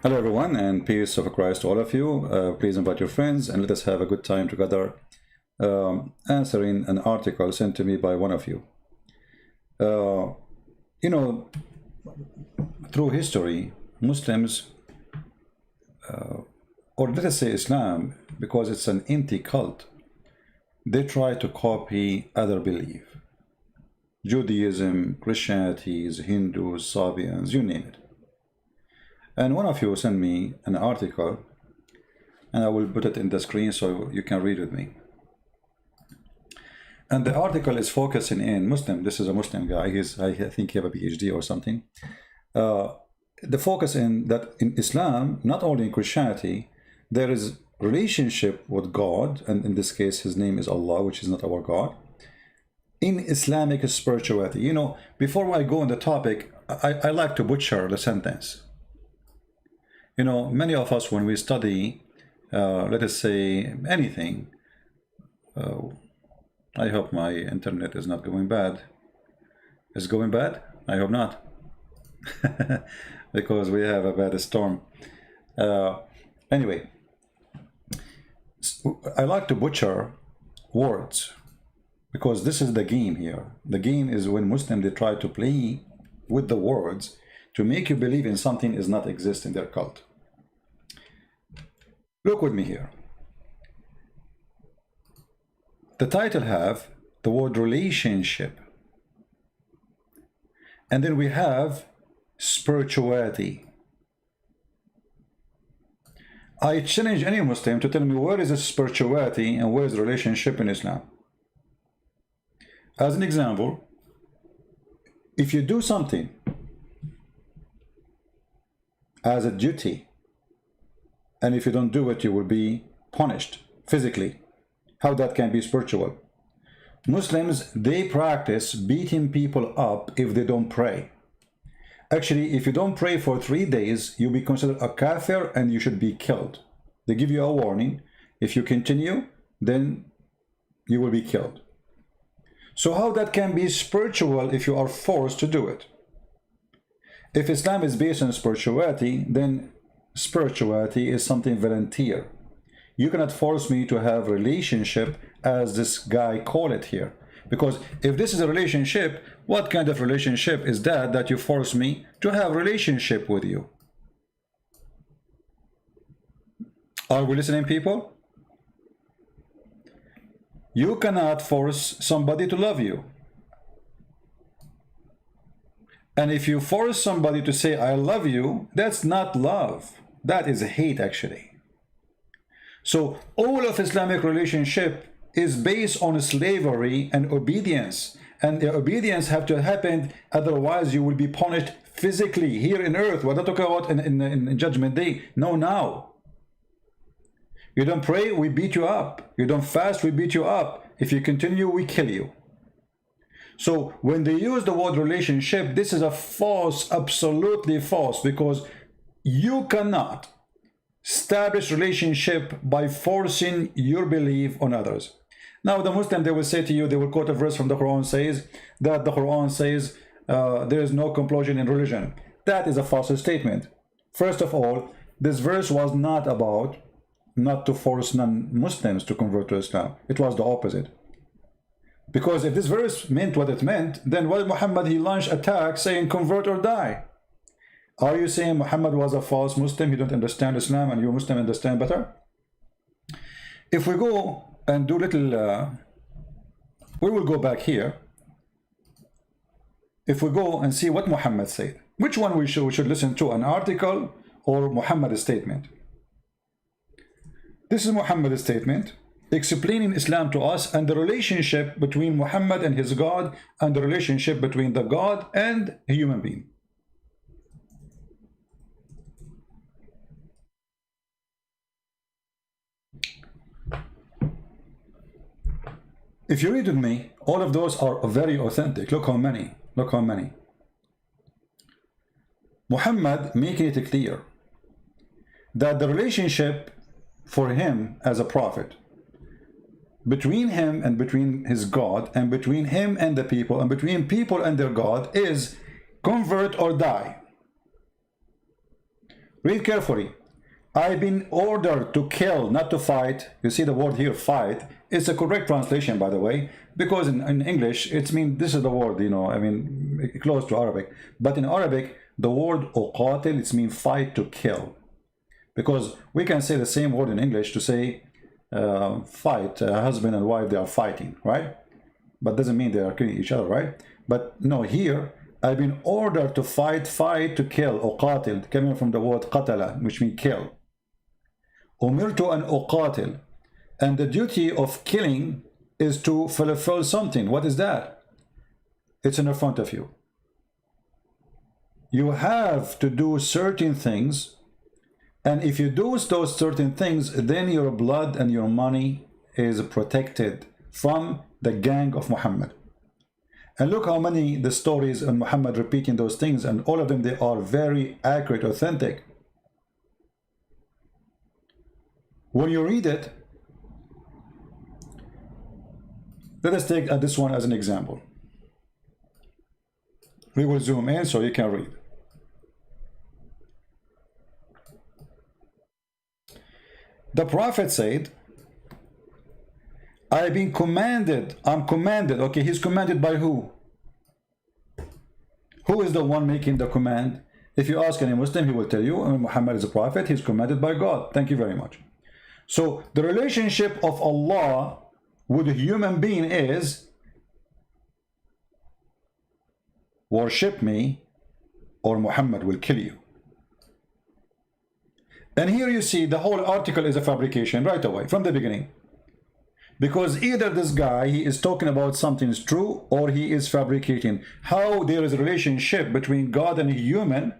Hello everyone, and peace of Christ to all of you. Please invite your friends and let us have a good time together answering an article sent to me by one of you. You know, through history, Muslims, or let us say Islam, because it's an empty cult, they try to copy other belief. Judaism, Christianity, Hindus, Sabians, you name it. And one of you sent me an article, and I will put it in the screen so you can read with me. And the article is focusing in Muslim. This is a Muslim guy. I think he have a PhD or something. The focus in that in Islam, not only in Christianity, there is relationship with God, and in this case, his name is Allah, which is not our God. In Islamic spirituality, you know, before I go on the topic, I like to butcher the sentence. You know, many of us, when we study, let us say, anything, I hope my internet is not going bad. Is it going bad? I hope not. Because we have a bad storm. Anyway, I like to butcher words, because this is the game here. The game is when Muslims, they try to play with the words to make you believe in something is not exist in their cult. Look with me here. The title have the word relationship. And then we have spirituality. I challenge any Muslim to tell me where is the spirituality and where is the relationship in Islam. As an example, if you do something as a duty, and if you don't do it, you will be punished physically. How that can be spiritual? Muslims, they practice beating people up if they don't pray. Actually, if you don't pray for 3 days, you'll be considered a kafir and you should be killed. They give you a warning. If you continue, then you will be killed. So how that can be spiritual if you are forced to do it? If Islam is based on spirituality, then spirituality is something volunteer. You cannot force me to have relationship as this guy call it here. Because if this is a relationship, what kind of relationship is that you force me to have relationship with you? Are we listening, people? You cannot force somebody to love you. And if you force somebody to say, I love you, that's not love. That is hate, actually. So all of Islamic relationship is based on slavery and obedience. And the obedience have to happen, otherwise you will be punished physically here in earth. We're not talking about in Judgment Day. No, now. You don't pray, we beat you up. You don't fast, we beat you up. If you continue, we kill you. So when they use the word relationship, this is a false, absolutely false, because you cannot establish relationship by forcing your belief on others. Now the Muslim, they will say to you, they will quote a verse from the Quran says that the Quran says there is no compulsion in religion. That is a false statement. First of all, this verse was not about not to force non-Muslims to convert to Islam. It was the opposite. Because if this verse meant what it meant, then why Muhammad, he launched attack saying convert or die? Are you saying Muhammad was a false Muslim? He don't understand Islam and you Muslim understand better? If we go and do little, we will go back here. If we go and see what Muhammad said, which one we should listen to, an article or Muhammad's statement? This is Muhammad's statement explaining Islam to us and the relationship between Muhammad and his God and the relationship between the God and a human being. If you read with me, all of those are very authentic. Look how many. Look how many. Muhammad making it clear that the relationship for him as a prophet, between him and between his God, and between him and the people, and between people and their God, is convert or die. Read carefully. I've been ordered to kill, not to fight. You see the word here, fight. It's a correct translation, by the way, because in English, it's mean, this is the word, you know, I mean, close to Arabic. But in Arabic, the word uqatil, it's mean fight, to kill. Because we can say the same word in English to say fight, husband and wife, they are fighting, right? But doesn't mean they are killing each other, right? But no, here, I've been ordered to fight, to kill, uqatil, coming from the word qatala, which means kill. Umirtu an uqatil. And the duty of killing is to fulfill something. What is that? It's in front of you. You have to do certain things, and if you do those certain things, then your blood and your money is protected from the gang of Muhammad. And look how many the stories on Muhammad repeating those things, and all of them, they are very accurate, authentic. When you read it, let us take this one as an example. We will zoom in so you can read. The Prophet said, I've been commanded, I'm commanded. Okay, he's commanded by who? Who is the one making the command? If you ask any Muslim, he will tell you, Muhammad is a prophet, he's commanded by God. Thank you very much. So the relationship of Allah with a human being is worship me or Muhammad will kill you. And here you see the whole article is a fabrication right away from the beginning. Because either this guy, he is talking about something is true, or he is fabricating. How there is a relationship between God and a human,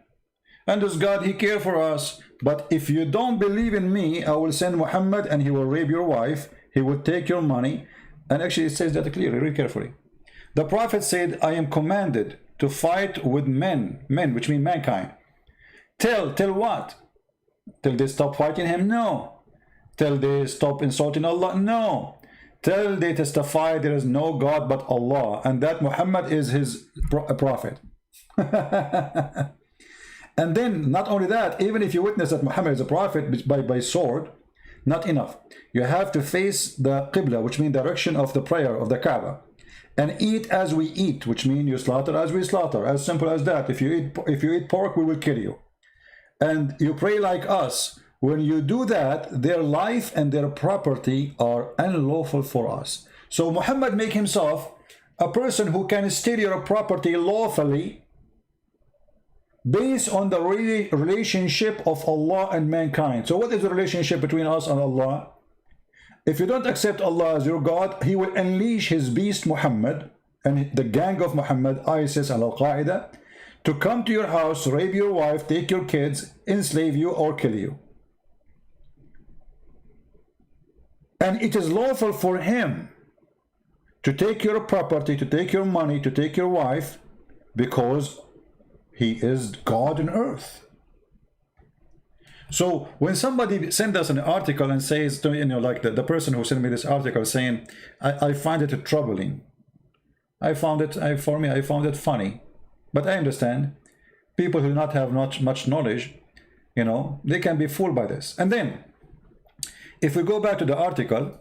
and this God, he cares for us. But if you don't believe in me, I will send Muhammad and he will rape your wife, he will take your money. And actually it says that clearly, read carefully. The Prophet said, I am commanded to fight with men, which mean mankind. Till what? Till they stop fighting him? No. Till they stop insulting Allah? No. Till they testify there is no God but Allah, and that Muhammad is his prophet. And then, not only that, even if you witness that Muhammad is a prophet by sword, not enough. You have to face the Qibla, which means direction of the prayer of the Kaaba, and eat as we eat, which means you slaughter as we slaughter. As simple as that. If you eat pork, we will kill you. And you pray like us. When you do that, their life and their property are unlawful for us. So Muhammad make himself a person who can steal your property lawfully based on the relationship of Allah and mankind. So what is the relationship between us and Allah? If you don't accept Allah as your God, he will unleash his beast Muhammad and the gang of Muhammad, ISIS and Al-Qaeda, to come to your house, rape your wife, take your kids, enslave you, or kill you. And it is lawful for him to take your property, to take your money, to take your wife, because he is God on earth. So when somebody sends us an article and says to me, you know, like the person who sent me this article saying, I find it troubling. I found it funny. But I understand people who do not have much knowledge, you know, they can be fooled by this. And then if we go back to the article,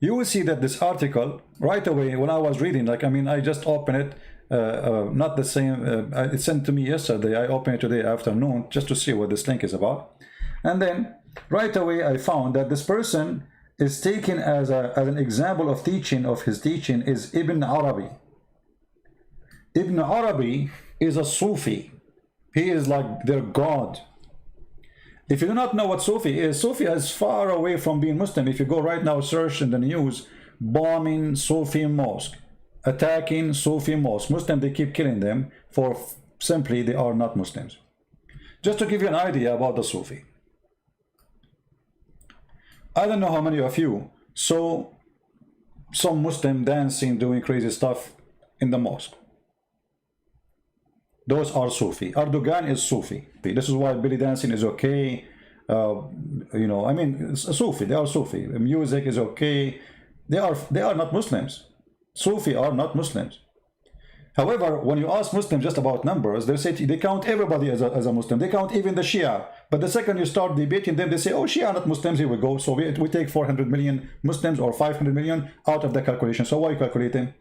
you will see that this article right away, when I was reading, like, I mean, I just opened it, not the same, it sent to me yesterday, I opened it today afternoon just to see what this link is about. And then right away I found that this person is taken as an example of teaching, of his teaching is Ibn Arabi. Ibn Arabi is a Sufi. He is like their God. If you do not know what Sufi is far away from being Muslim. If you go right now, search in the news, bombing Sufi mosque, attacking Sufi mosque. Muslims, they keep killing them for simply they are not Muslims. Just to give you an idea about the Sufi. I don't know how many of you saw some Muslim dancing, doing crazy stuff in the mosque. Those are Sufi. Erdogan is Sufi. This is why belly dancing is okay. You know, I mean, Sufi. They are Sufi. Music is okay. They are not Muslims. Sufi are not Muslims. However, when you ask Muslims just about numbers, they say they count everybody as a Muslim. They count even the Shia But the second you start debating them, they say, oh, Shia are not Muslims, here we go. So we take 400 million Muslims or 500 million out of the calculation. So why are you calculating?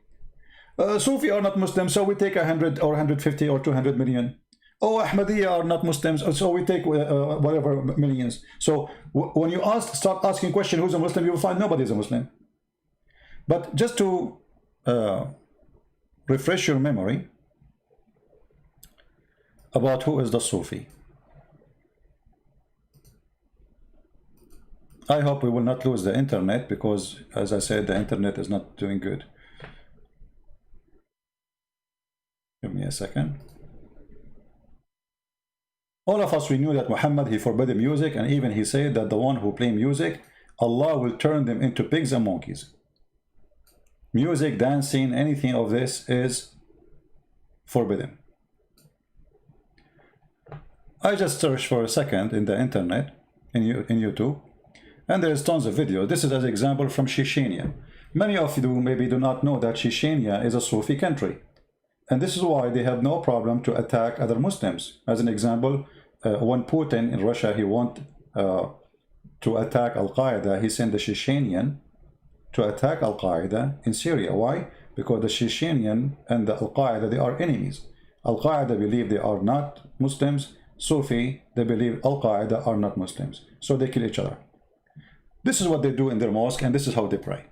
Sufi are not Muslims, so we take 100 or 150 or 200 million. Oh, Ahmadiyya are not Muslims, so we take whatever millions. So when you start asking question, who's a Muslim, you will find nobody is a Muslim. But just to refresh your memory about who is the Sufi. I hope we will not lose the internet, because as I said, the internet is not doing good. Give me a second. All of us, we knew that Muhammad, he forbade music, and even he said that the one who play music, Allah will turn them into pigs and monkeys. Music, dancing, anything of this is forbidden. I just searched for a second in the internet, in YouTube, and there's tons of videos. This is an example from Chechnya. Many of you maybe do not know that Chechnya is a Sufi country. And this is why they have no problem to attack other Muslims. As an example, when Putin in Russia, he want to attack Al-Qaeda, he sent the Chechenian to attack Al-Qaeda in Syria. Why? Because the Chechenian and the Al-Qaeda, they are enemies. Al-Qaeda believe they are not Muslims. Sufi, they believe Al-Qaeda are not Muslims. So they kill each other. This is what they do in their mosque, and this is how they pray.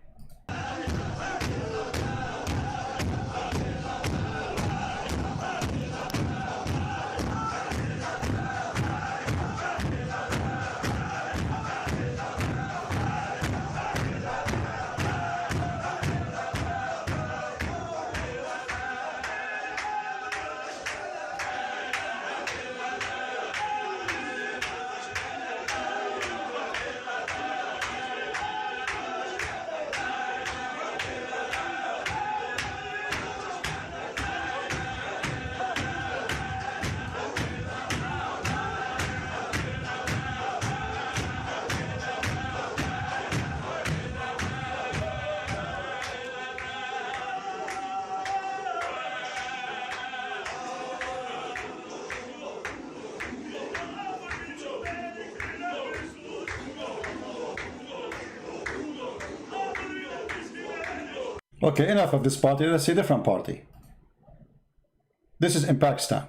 Okay, enough of this party. Let's see a different party. This is in Pakistan.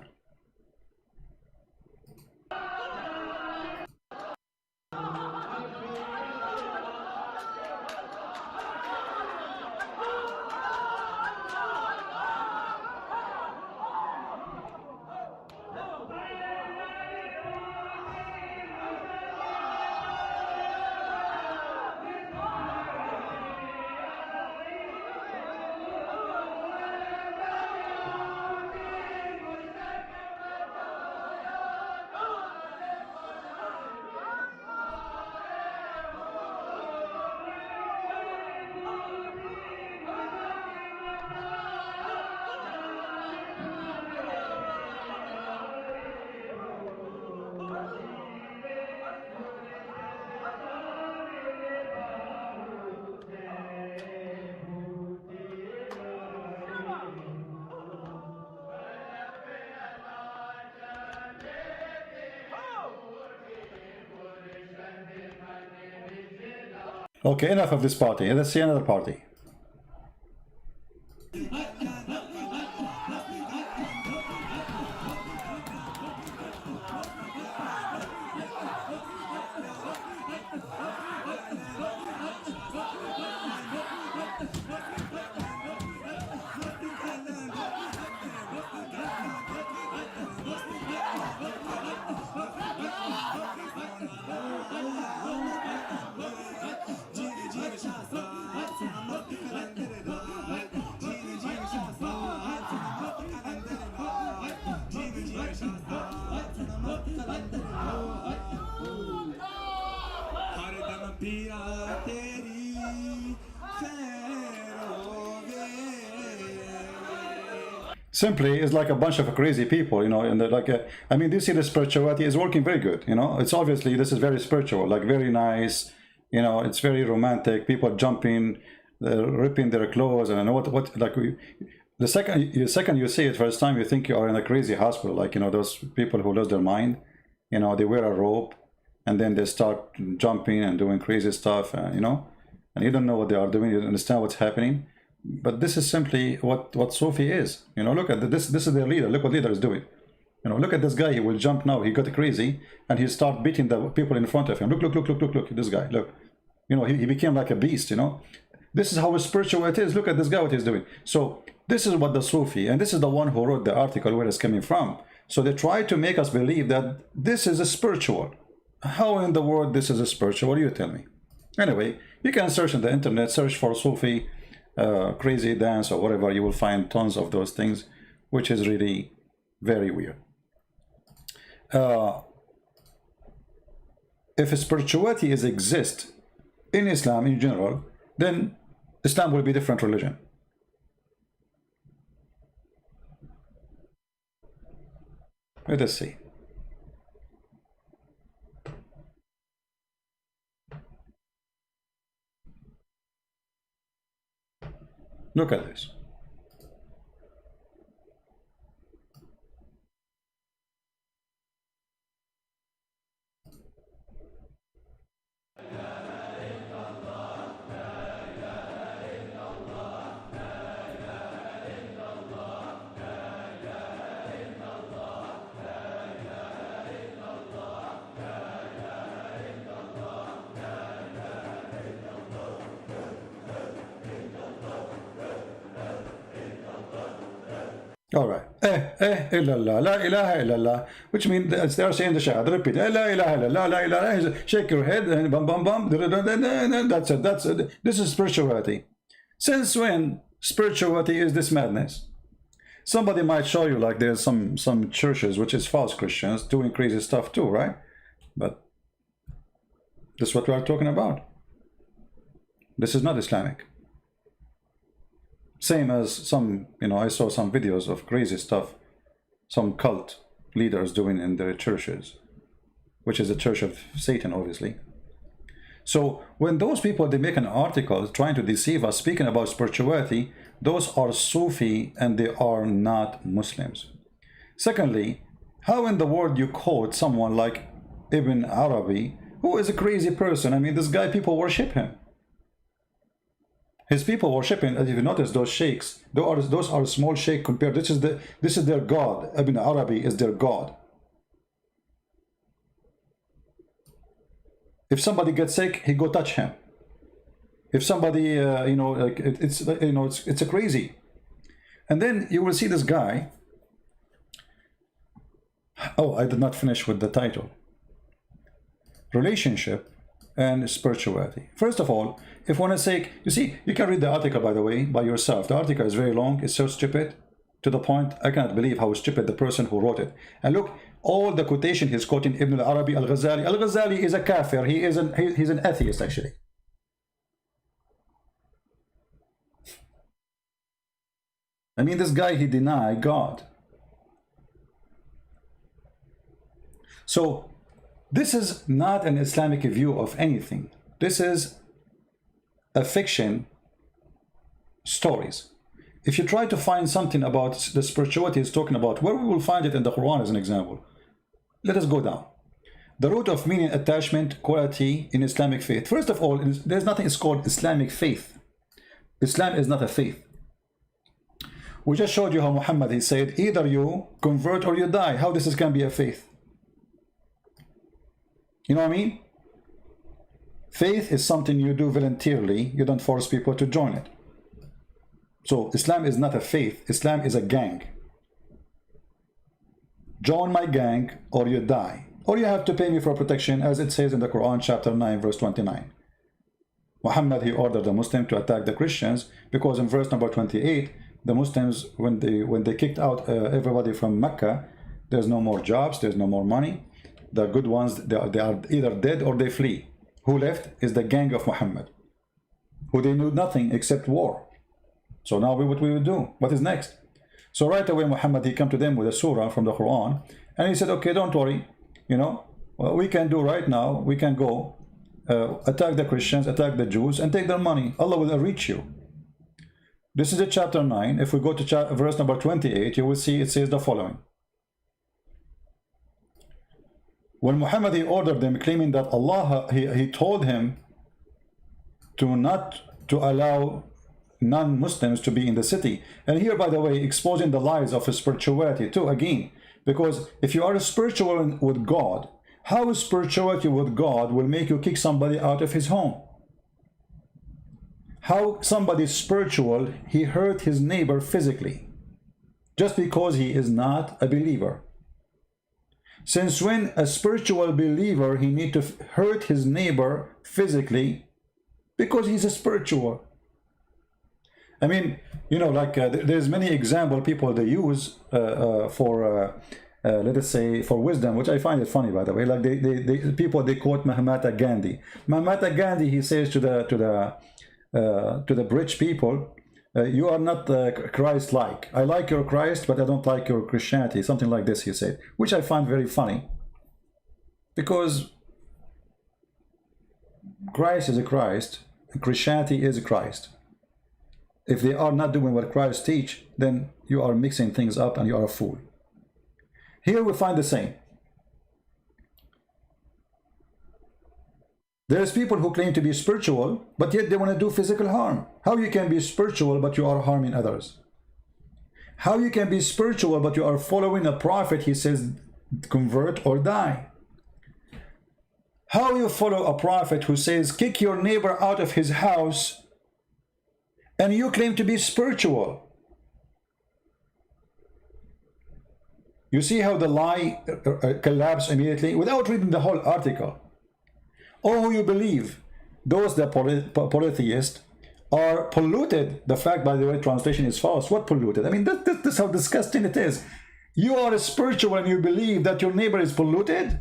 Okay, enough of this party. Let's see another party. Simply is like a bunch of crazy people, you know, and they're like, I mean, this see the spirituality is working very good, you know. It's obviously, this is very spiritual, like very nice, you know, it's very romantic, people jumping, ripping their clothes, and what like the second you see it first time, you think you are in a crazy hospital, like, you know, those people who lose their mind. You know, they wear a robe and then they start jumping and doing crazy stuff, you know, and you don't know what they are doing. You don't understand what's happening. But this is simply what Sufi is. You know, look at this. This is their leader. Look what leader is doing. You know, look at this guy. He will jump now. He got crazy and he start beating the people in front of him. Look, look, look, look, look, look. This guy. Look. You know, he became like a beast. You know, this is how spiritual it is. Look at this guy. What he's doing. So this is what the Sufi, and this is the one who wrote the article where it's coming from. So they try to make us believe that this is a spiritual. How in the world this is a spiritual? You tell me. Anyway, you can search on the internet, search for Sufi crazy dance or whatever. You will find tons of those things, which is really very weird. If spirituality exists in Islam in general, then Islam will be a different religion. Let us see. Look at this. All right. Illallah, la ilaha illallah, which means they are saying the Shahad. Repeat. La ilaha illallah, la ilaha. Shake your head and bum bum bum. That's it. That's it. This is spirituality. Since when spirituality is this madness? Somebody might show you like there's some churches which is false Christians doing crazy stuff too, right? But this is what we are talking about. This is not Islamic. Same as some, you know, I saw some videos of crazy stuff some cult leaders doing in their churches, which is the church of Satan, obviously. So when those people, they make an article trying to deceive us, speaking about spirituality, those are Sufi and they are not Muslims. Secondly, how in the world you quote someone like Ibn Arabi, who is a crazy person? I mean, this guy, people worship him. His people worship him. If you notice those sheikhs, those are small sheikh compared. This is their god. Ibn Arabi is their god. If somebody gets sick, he go touch him. If somebody, you know, like it's a crazy. And then you will see this guy. Oh, I did not finish with the title. Relationship and spirituality. First of all, if one is saying, you see, you can read the article, by the way, by yourself. The article is very long. It's so stupid, to the point. I cannot believe how stupid the person who wrote it. And look, all the quotation he's quoting Ibn al-Arabi, al-Ghazali. Al-Ghazali is a kafir. He's an atheist, actually. I mean, this guy, he denied God. So this is not an Islamic view of anything. This is a fiction stories. If you try to find something about the spirituality he's talking about, where we will find it in the Quran as an example. Let us go down. The root of meaning, attachment, quality in Islamic faith. First of all, there's nothing is called Islamic faith. Islam is not a faith. We just showed you how Muhammad, he said, either you convert or you die. How this can be a faith? You know what I mean? Faith is something you do voluntarily. You don't force people to join it. So Islam is not a faith. Islam is a gang. Join my gang or you die. Or you have to pay me for protection, as it says in the Quran, chapter 9, verse 29. Muhammad, he ordered the Muslims to attack the Christians because in verse number 28, the Muslims, when they kicked out everybody from Mecca, there's no more jobs, there's no more money. The good ones, they are either dead or they flee. Who left is the gang of Muhammad, who they knew nothing except war. So now what we would do? What is next? So right away, Muhammad, he came to them with a surah from the Quran, and he said, okay, don't worry, you know, what we can do right now, we can go attack the Christians, attack the Jews, and take their money. Allah will reach you. This is the chapter 9. If we go to verse number 28, you will see it says the following. When Muhammad, he ordered them, claiming that Allah, he told him to not to allow non-Muslims to be in the city. And here, by the way, exposing the lies of spirituality too, again, because if you are spiritual with God, how spirituality with God will make you kick somebody out of his home? How somebody spiritual, he hurt his neighbor physically just because he is not a believer? Since when a spiritual believer, he need to hurt his neighbor physically because he's a spiritual? I mean, you know, like there's many example people they use for let us say for wisdom, which I find it funny, by the way. Like they quote Mahatma Gandhi. Mahatma Gandhi, he says to the British people, you are not Christ-like. I like your Christ, but I don't like your Christianity. Something like this, he said, which I find very funny, because Christ is a Christ, and Christianity is a Christ. If they are not doing what Christ teach, then you are mixing things up and you are a fool. Here we find the same. There's people who claim to be spiritual, but yet they want to do physical harm. How you can be spiritual, but you are harming others? How you can be spiritual, but you are following a prophet, he says, convert or die? How you follow a prophet who says, kick your neighbor out of his house, and you claim to be spiritual? You see how the lie collapsed immediately without reading the whole article. Or who you believe, those that polytheists are polluted. The fact, by the way, translation is false. What polluted? I mean, that's how disgusting it is. You are a spiritual and you believe that your neighbor is polluted?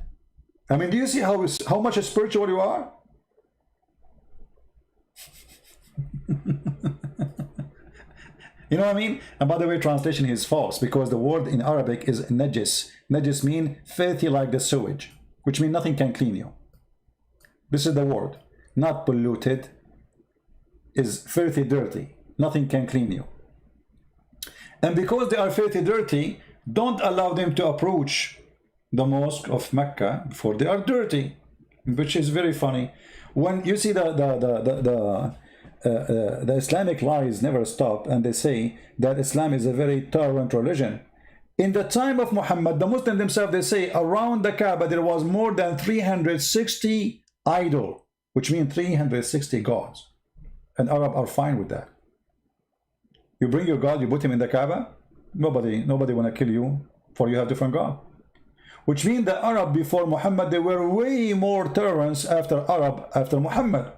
I mean, do you see how much a spiritual you are? You know what I mean? And by the way, translation is false, because the word in Arabic is najis. Najis mean filthy like the sewage, which means nothing can clean you. This is the word. Not polluted, is filthy dirty. Nothing can clean you. And because they are filthy dirty, don't allow them to approach the mosque of Mecca before they are dirty, which is very funny. When you see the Islamic lies never stop, and they say that Islam is a very tolerant religion. In the time of Muhammad, the Muslims themselves, they say around the Kaaba there was more than 360 idol, which means 360 gods, and Arab are fine with that. You bring your God, you put him in the Kaaba, nobody want to kill you for you have different God. Which means the Arab before Muhammad, they were way more tolerant after Muhammad.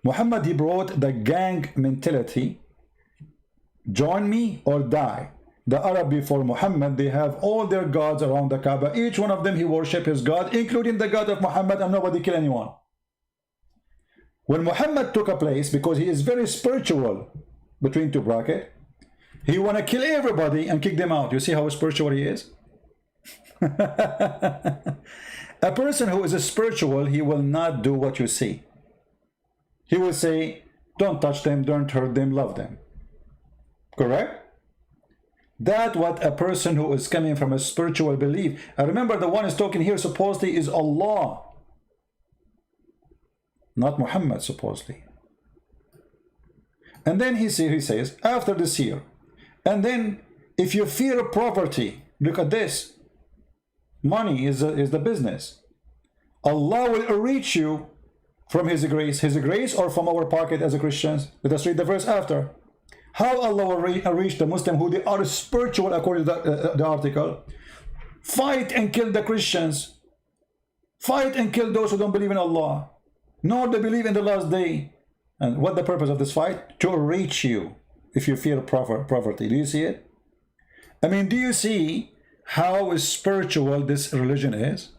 Muhammad, he brought the gang mentality, join me or die. The Arab before Muhammad, they have all their gods around the Kaaba. Each one of them, he worship his God, including the God of Muhammad, and nobody kill anyone. When Muhammad took a place, because he is very spiritual, between two brackets, he want to kill everybody and kick them out. You see how spiritual he is? A person who is a spiritual, he will not do what you see. He will say, don't touch them, don't hurt them, love them. Correct? That's what a person who is coming from a spiritual belief. And remember, the one is talking here supposedly is Allah, not Muhammad, supposedly. And then he says, after this year, and then if you fear poverty, look at this. Money is the business. Allah will reach you from His grace or from our pocket as a Christians. Let us read the verse after. How Allah will reach the Muslim who they are spiritual, according to the article. Fight and kill the Christians. Fight and kill those who don't believe in Allah, nor they believe in the last day. And what the purpose of this fight? To reach you if you fear poverty. Do you see it? I mean, do you see how spiritual this religion is?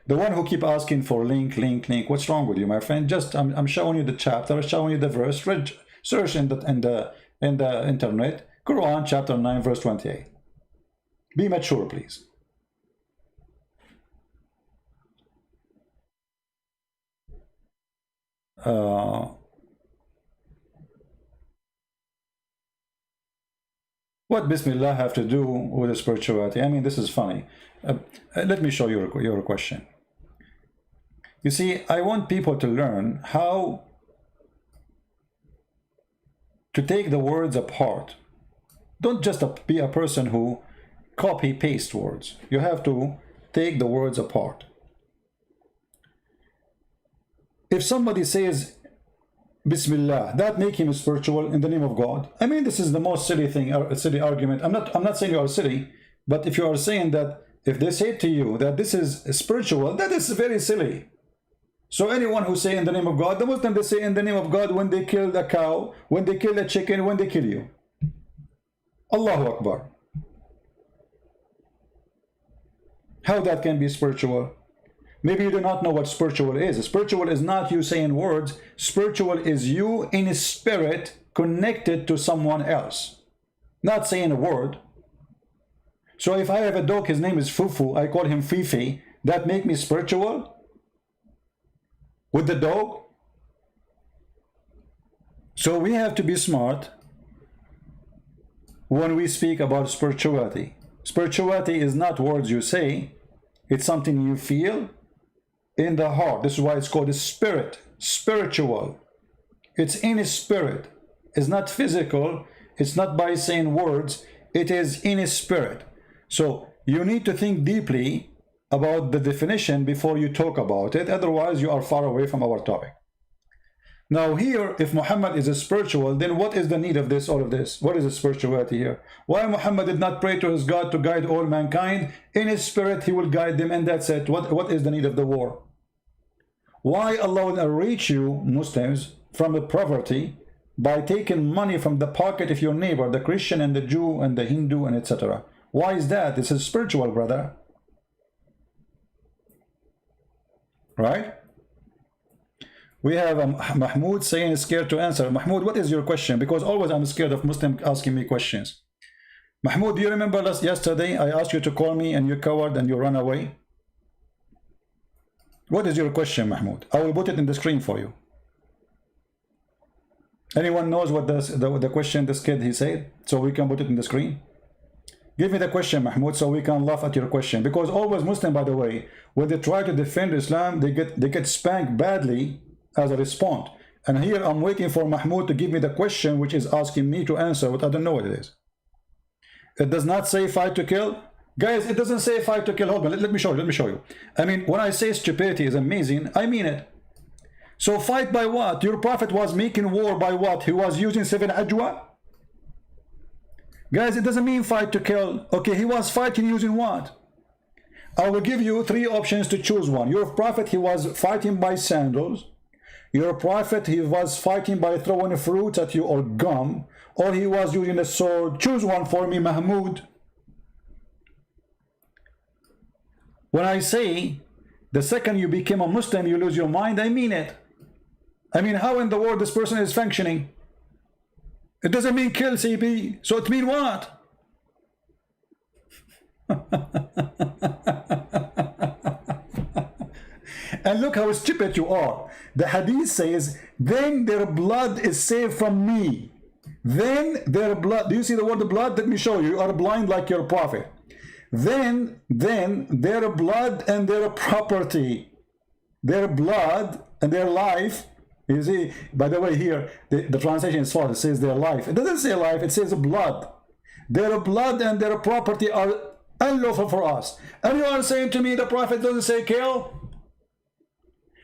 The one who keep asking for link, what's wrong with you, my friend? Just I'm showing you the chapter, showing you the verse. Search in the internet, Quran chapter 9 verse 28. Be mature, please. What Bismillah have to do with the spirituality? I mean, this is funny. Let me show you your question. You see, I want people to learn how to take the words apart. Don't just be a person who copy-paste words. You have to take the words apart. If somebody says Bismillah, that make him spiritual in the name of God. I mean, this is the most silly thing, silly argument. I'm not saying you are silly, but if you are saying that, if they say to you that this is spiritual, that is very silly. So anyone who say in the name of God, the Muslims, they say in the name of God when they kill a cow, when they kill a chicken, when they kill you. Allahu Akbar. How that can be spiritual? Maybe you do not know what spiritual is. Spiritual is not you saying words. Spiritual is you in spirit connected to someone else. Not saying a word. So if I have a dog, his name is Fufu, I call him Fifi, that make me spiritual? With the dog? So we have to be smart when we speak about spirituality. Spirituality is not words you say. It's something you feel in the heart. This is why it's called a spirit, spiritual. It's in a spirit. It's not physical. It's not by saying words. It is in a spirit. So you need to think deeply about the definition before you talk about it. Otherwise, you are far away from our topic. Now here, if Muhammad is a spiritual, then what is the need of this, all of this? What is the spirituality here? Why Muhammad did not pray to his God to guide all mankind? In his spirit, he will guide them, and that's it. What is the need of the war? Why Allah will reach you, Muslims, from the poverty by taking money from the pocket of your neighbor, the Christian and the Jew and the Hindu and etc.? Why is that? This is spiritual, brother. Right? We have Mahmoud saying scared to answer. Mahmoud, what is your question? Because always I'm scared of Muslims asking me questions. Mahmoud, do you remember yesterday I asked you to call me and you cowered and you ran away? What is your question, Mahmoud? I will put it in the screen for you. Anyone knows what the question this kid he said? So we can put it in the screen. Give me the question, Mahmoud, so we can laugh at your question. Because always Muslim, by the way, when they try to defend Islam, they get spanked badly as a response. And here I'm waiting for Mahmoud to give me the question which is asking me to answer, but I don't know what it is. It does not say fight to kill. Guys, it doesn't say fight to kill. Hold on, let me show you. I mean, when I say stupidity is amazing, I mean it. So fight by what? Your prophet was making war by what? He was using 7 ajwa? Guys, it doesn't mean fight to kill. Okay, he was fighting using what? I will give you 3 options to choose one. Your prophet, he was fighting by sandals. Your prophet, he was fighting by throwing fruits at you or gum. Or he was using a sword. Choose one for me, Mahmoud. When I say the second you become a Muslim, you lose your mind, I mean it. I mean, how in the world this person is functioning? It doesn't mean kill, CP. So it mean what? And look how stupid you are. The hadith says, then their blood is saved from me. Then their blood, do you see the word blood? Let me show you. You are blind like your prophet. Then their blood and their property, their blood and their life. You see, by the way, here the translation is false. It says their life. It doesn't say life, it says blood. Their blood and their property are unlawful for us. And you are saying to me the prophet doesn't say kill?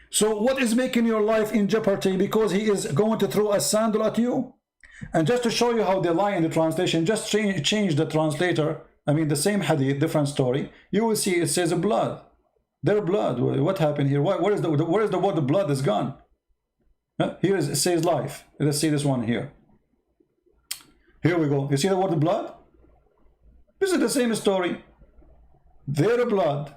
So what is making your life in jeopardy? Because he is going to throw a sandal at you? And just to show you how they lie in the translation, just change the translator. I mean, the same hadith, different story. You will see it says blood. Their blood. What happened here? Where is the word blood is gone? Here it says life. Let's see this one here. Here we go. You see the word blood? This is the same story. Their blood.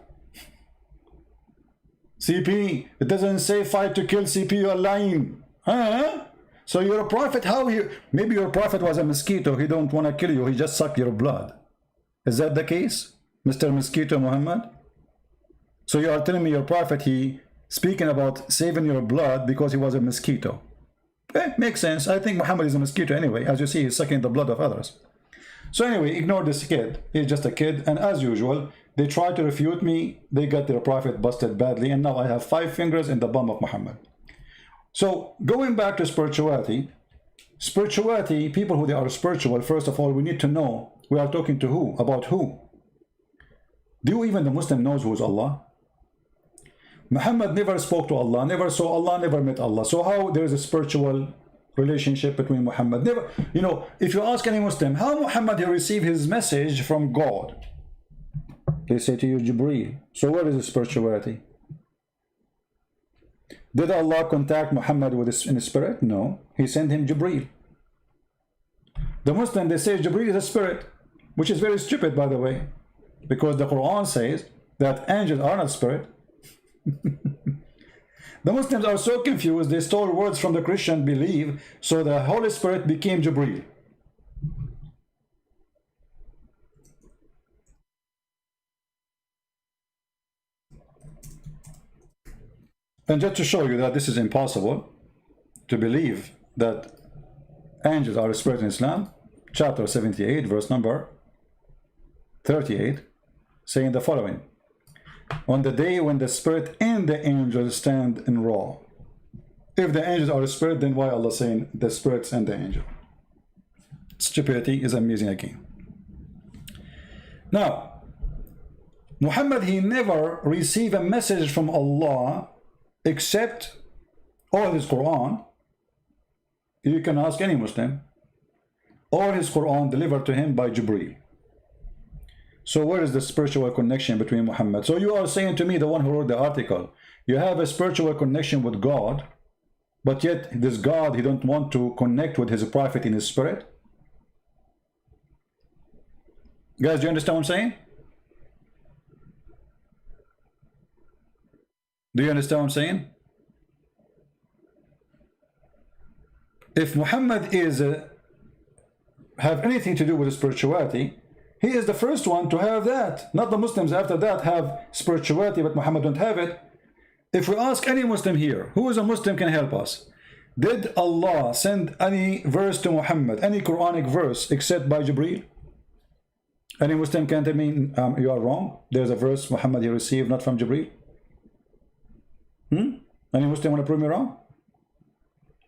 CP, it doesn't say fight to kill. CP, you are lying. Huh? So you're a prophet. How you? Maybe your prophet was a mosquito. He don't want to kill you. He just sucked your blood. Is that the case, Mr. Mosquito Muhammad? So you are telling me your prophet, he speaking about saving your blood because he was a mosquito. Makes sense. I think Muhammad is a mosquito anyway. As you see, he's sucking the blood of others. So anyway, ignore this kid. He's just a kid, and as usual, they try to refute me. They got their prophet busted badly, and now I have 5 fingers in the bum of Muhammad. So going back to spirituality, people who they are spiritual, first of all, we need to know we are talking to who, about who. Do even the Muslim knows who is Allah? Muhammad never spoke to Allah, never saw Allah, never met Allah. So how there is a spiritual relationship between Muhammad? Never, you know, if you ask any Muslim, how Muhammad he received his message from God? They say to you, Jibreel. So where is the spirituality? Did Allah contact Muhammad with in his spirit? No. He sent him Jibreel. The Muslim, they say Jibreel is a spirit, which is very stupid, by the way, because the Quran says that angels are not spirit. The Muslims are so confused, they stole words from the Christian belief, so the Holy Spirit became Jibreel. And just to show you that this is impossible to believe that angels are a spirit in Islam, chapter 78, verse number 38, saying the following: on the day when the spirit and the angels stand in raw. If the angels are a spirit, then why Allah saying the spirits and the angel? Stupidity is amazing again. Now, Muhammad, he never received a message from Allah except all his Quran. You can ask any Muslim. All his Quran delivered to him by Jibreel. So where is the spiritual connection between Muhammad? So you are saying to me, the one who wrote the article, you have a spiritual connection with God, but yet this God, he don't want to connect with his prophet in his spirit? Guys, do you understand what I'm saying? Do you understand what I'm saying? If Muhammad is have anything to do with spirituality, he is the first one to have that. Not the Muslims after that have spirituality, but Muhammad don't have it. If we ask any Muslim here, who is a Muslim can help us? Did Allah send any verse to Muhammad, any Quranic verse, except by Jibreel? Any Muslim can tell me you are wrong? There's a verse Muhammad he received not from Jibreel? Any Muslim want to prove me wrong?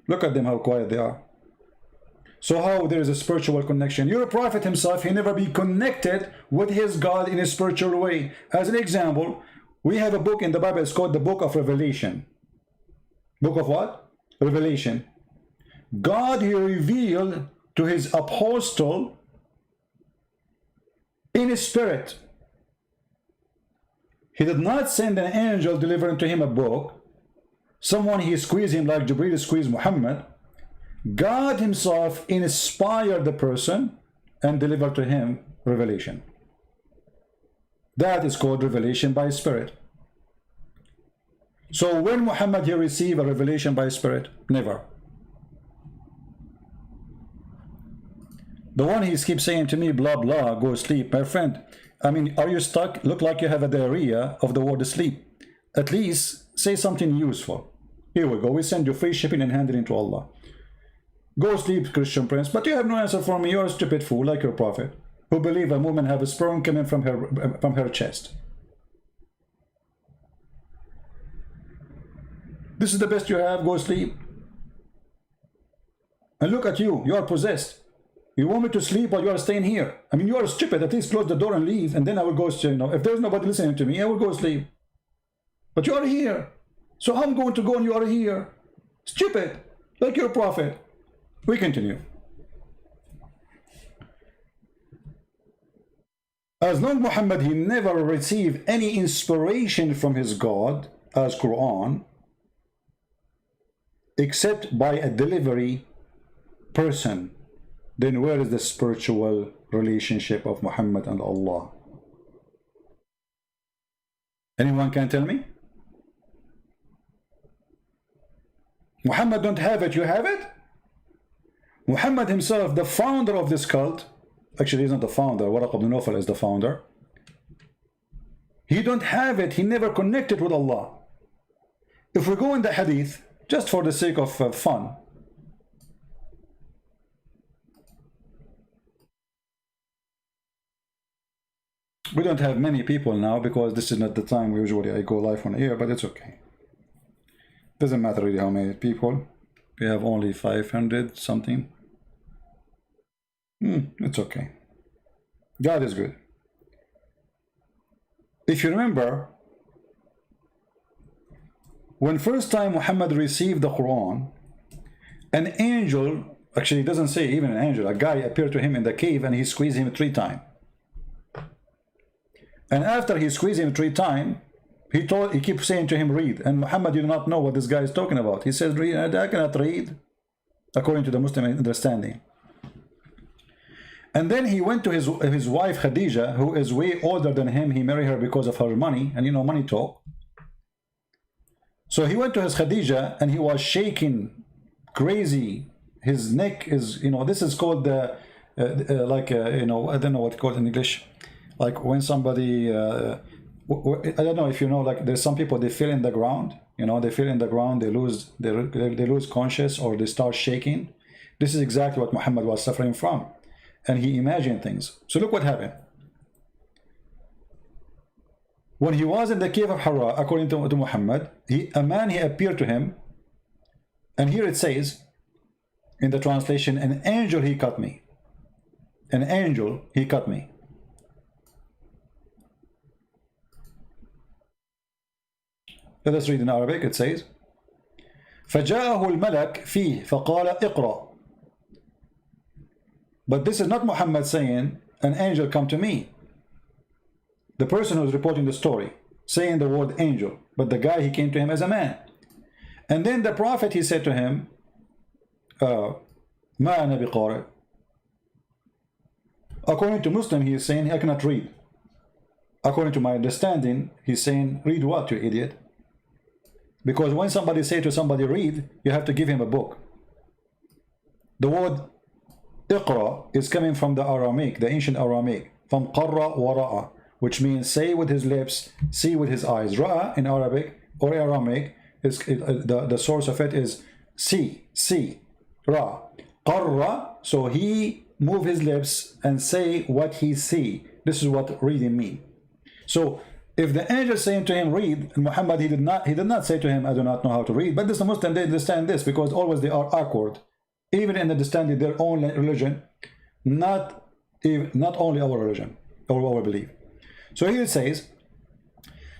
Look at them, how quiet they are. So how there is a spiritual connection? Your prophet himself, he never be connected with his God in a spiritual way. As an example, we have a book in the Bible, it's called the Book of Revelation. Book of what? Revelation. God, he revealed to his apostle in his spirit. He did not send an angel delivering to him a book. Someone he squeezed him like Jibreel squeezed Muhammad. God himself inspired the person and delivered to him revelation. That is called revelation by spirit. So when Muhammad he received a revelation by spirit? Never. The one he keeps saying to me, blah blah, go sleep. My friend, I mean, are you stuck? Look like you have a diarrhea of the word sleep. At least say something useful. Here we go, we send you free shipping and handling to Allah. Go sleep, Christian prince. But you have no answer for me. You're a stupid fool like your prophet, who believe a woman have a sperm coming from her chest. This is the best you have. Go sleep. And look at you. You are possessed. You want me to sleep while you are staying here? I mean, you are stupid. At least close the door and leave, and then I will go. You know, if there's nobody listening to me, I will go sleep. But you are here. So I'm going to go and you are here. Stupid, like your prophet. We continue. As long Muhammad, he never received any inspiration from his God as Quran, except by a delivery person, then where is the spiritual relationship of Muhammad and Allah? Anyone can tell me? Muhammad don't have it, you have it? Muhammad himself, the founder of this cult, actually he's not the founder, Waraq ibn Nawfal is the founder. He don't have it, he never connected with Allah. If we go in the hadith, just for the sake of fun, We don't have many people now because this is not the time usually I go live on air, but it's okay. Doesn't matter really how many people. We have only 500 something. It's okay. God is good. If you remember, when first time Muhammad received the Quran, an angel, actually it doesn't say even an angel, a guy appeared to him in the cave and he squeezed him 3 times. And after he squeezed him 3 times, he keeps saying to him, read. And Muhammad did not know what this guy is talking about. He says, read. I cannot read, according to the Muslim understanding. And then he went to his wife Khadija, who is way older than him. He married her because of her money, and you know, money talk. So he went to his Khadija, and he was shaking, crazy. His neck is, you know, this is called the, you know, I don't know what it's called in English. Like when somebody, I don't know if you know, like there's some people, they feel in the ground, you know, they feel in the ground, they lose conscious or they start shaking. This is exactly what Muhammad was suffering from. And he imagined things. So look what happened. When he was in the cave of Hira, according to Muhammad, a man appeared to him. And here it says, in the translation, an angel he cut me. An angel he cut me. Let us read in Arabic. It says, فجاءه الملك فيه فقال اقرأ. But this is not Muhammad saying, an angel come to me. The person who's reporting the story, saying the word angel, but the guy, he came to him as a man. And then the prophet, he said to him, ما أنا بقارئ. According to Muslim, he is saying, I cannot read. According to my understanding, he's saying, read what, you idiot? Because when somebody say to somebody, read, you have to give him a book. The word Iqra is coming from the Aramaic, the ancient Aramaic, from qarra wa ra'a, which means say with his lips, see with his eyes. Ra'a in Arabic or Aramaic, the source of it is see, ra. Qarra, so he move his lips and say what he see. This is what reading mean. So if the angel saying to him, read, Muhammad, he did not say to him, I do not know how to read. But the Muslims, they understand this because always they are awkward. Even in understanding their own religion, not only our religion or our belief. So here it says,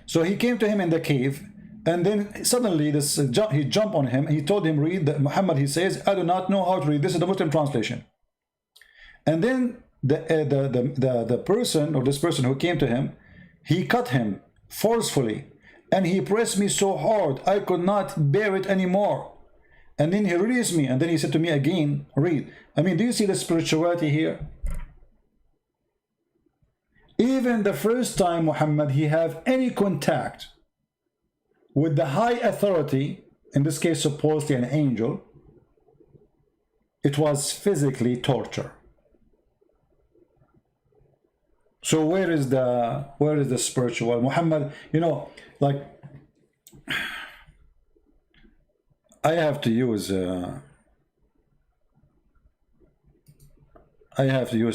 so he came to him in the cave, and then suddenly he jumped on him. He told him, read. Muhammad, he says, I do not know how to read. This is the Muslim translation. And then the person, or this person who came to him, he cut him forcefully, and he pressed me so hard I could not bear it anymore. And then he released me, and then he said to me again, read. I mean, do you see the spirituality here? Even the first time Muhammad, he have any contact with the high authority, in this case supposedly an angel, it was physically torture. So where is the spiritual? Muhammad, you know, like, I have to use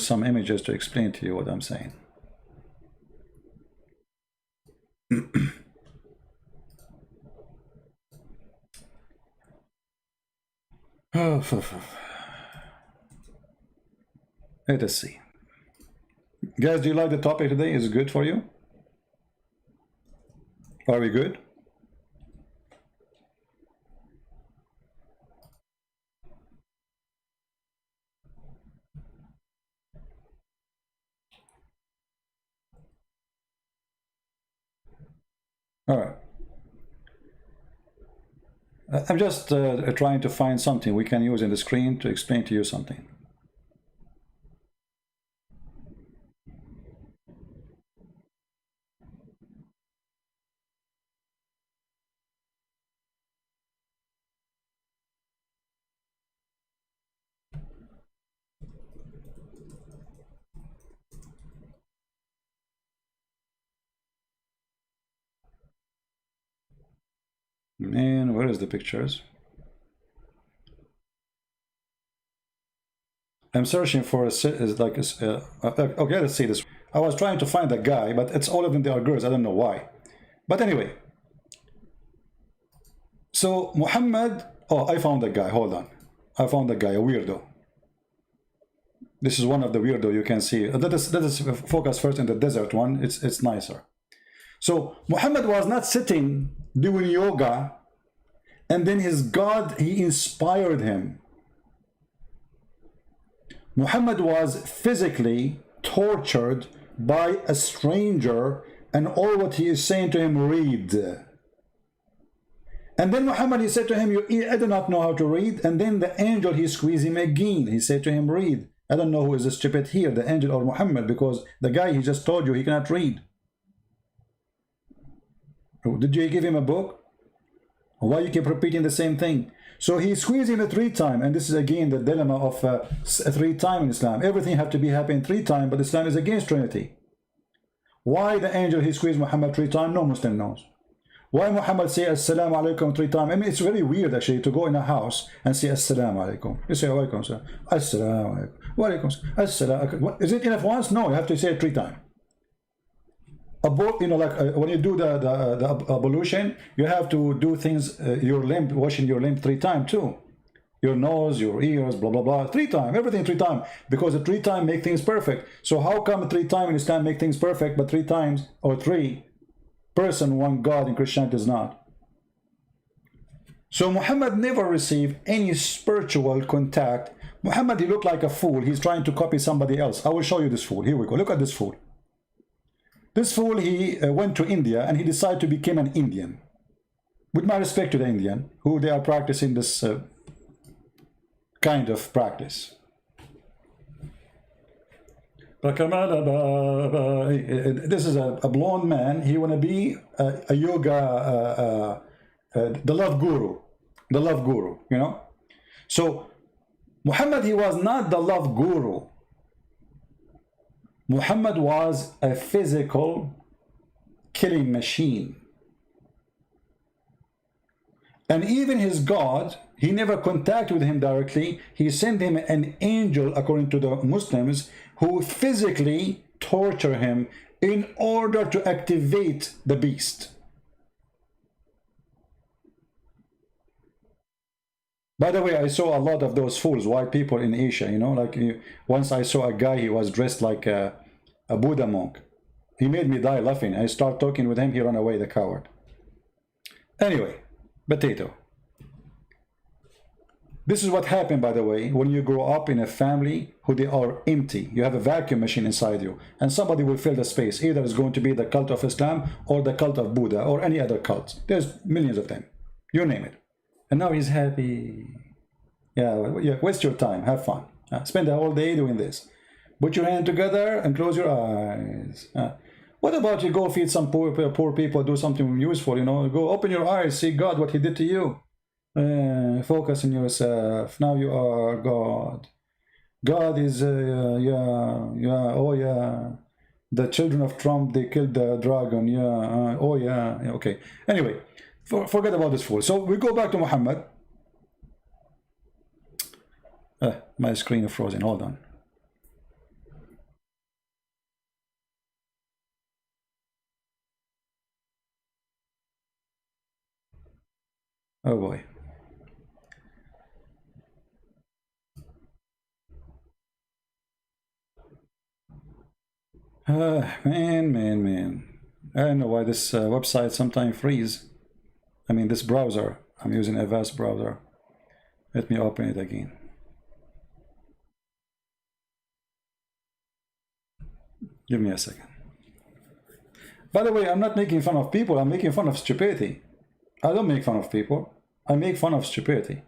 some images to explain to you what I'm saying. Let us see. Guys, do you like the topic today? Is it good for you? Are we good? All right. I'm just trying to find something we can use in the screen to explain to you something. Man, where is the pictures? I'm searching for okay, let's see this. I was trying to find a guy, but it's all of them, they are girls. I don't know why. But anyway. So Muhammad, oh, I found a guy. Hold on. I found a guy, a weirdo. This is one of the weirdo you can see. Let us focus first in the desert one. It's nicer. So Muhammad was not sitting doing yoga, and then his God, he inspired him. Muhammad was physically tortured by a stranger, and all what he is saying to him, read. And then Muhammad, he said to him, I do not know how to read. And then the angel, he squeezed him again. He said to him, read. I don't know who is the stupid here, the angel or Muhammad, because the guy, he just told you he cannot read. Did you give him a book? Why you keep repeating the same thing? So he squeezed him 3 times, and this is again the dilemma of 3 times in Islam. Everything have to be happening 3 times, but Islam is against Trinity. Why the angel, he squeezed Muhammad 3 times? No Muslim knows. Why Muhammad say Assalamu alaikum 3 times? I mean, it's very weird actually to go in a house and say Assalamu alaikum. You say alaikum salam. Assalamu alaikum. Wa alaikum salam. Is it enough once? No, you have to say it 3 times. You know, like when you do the ablution, you have to do things, your limb, washing your limb 3 times too. Your nose, your ears, blah, blah, blah, 3 times, everything 3 times, because the 3 times make things perfect. So how come 3 times in Islam make things perfect, but 3 times or 3 person, 1 God in Christianity is not? So Muhammad never received any spiritual contact. Muhammad, he looked like a fool. He's trying to copy somebody else. I will show you this fool. Here we go. Look at this fool. This fool, he went to India and he decided to become an Indian. With my respect to the Indian, who they are practicing this kind of practice. This is a blonde man. He want to be a yoga, the love guru, you know. So Muhammad, he was not the love guru. Muhammad was a physical killing machine. And even his God, he never contacted with him directly. He sent him an angel, according to the Muslims, who physically torture him in order to activate the beast. By the way, I saw a lot of those fools, white people in Asia, you know, like once I saw a guy, he was dressed like a Buddha monk. He made me die laughing. I start talking with him, he ran away, the coward. Anyway, potato. This is what happened, by the way, when you grow up in a family who they are empty. You have a vacuum machine inside you, and somebody will fill the space. Either it's going to be the cult of Islam or the cult of Buddha or any other cult. There's millions of them. You name it. And now he's happy. Yeah, waste your time. Have fun. Spend the whole day doing this. Put your hand together and close your eyes. What about you go feed some poor people, do something useful, you know? Go open your eyes, see God, what he did to you. Focus on yourself. Now you are God. God is, oh yeah. The children of Trump, they killed the dragon. Yeah, oh yeah. Okay. Anyway. Forget about this fool. So we go back to Muhammad. My screen is frozen. Hold on. Oh boy. Man. I don't know why this website sometimes freeze. I mean, this browser, I'm using a vast browser. Let me open it again. Give me a second. By the way, I'm not making fun of people, I'm making fun of stupidity. I don't make fun of people, I make fun of stupidity.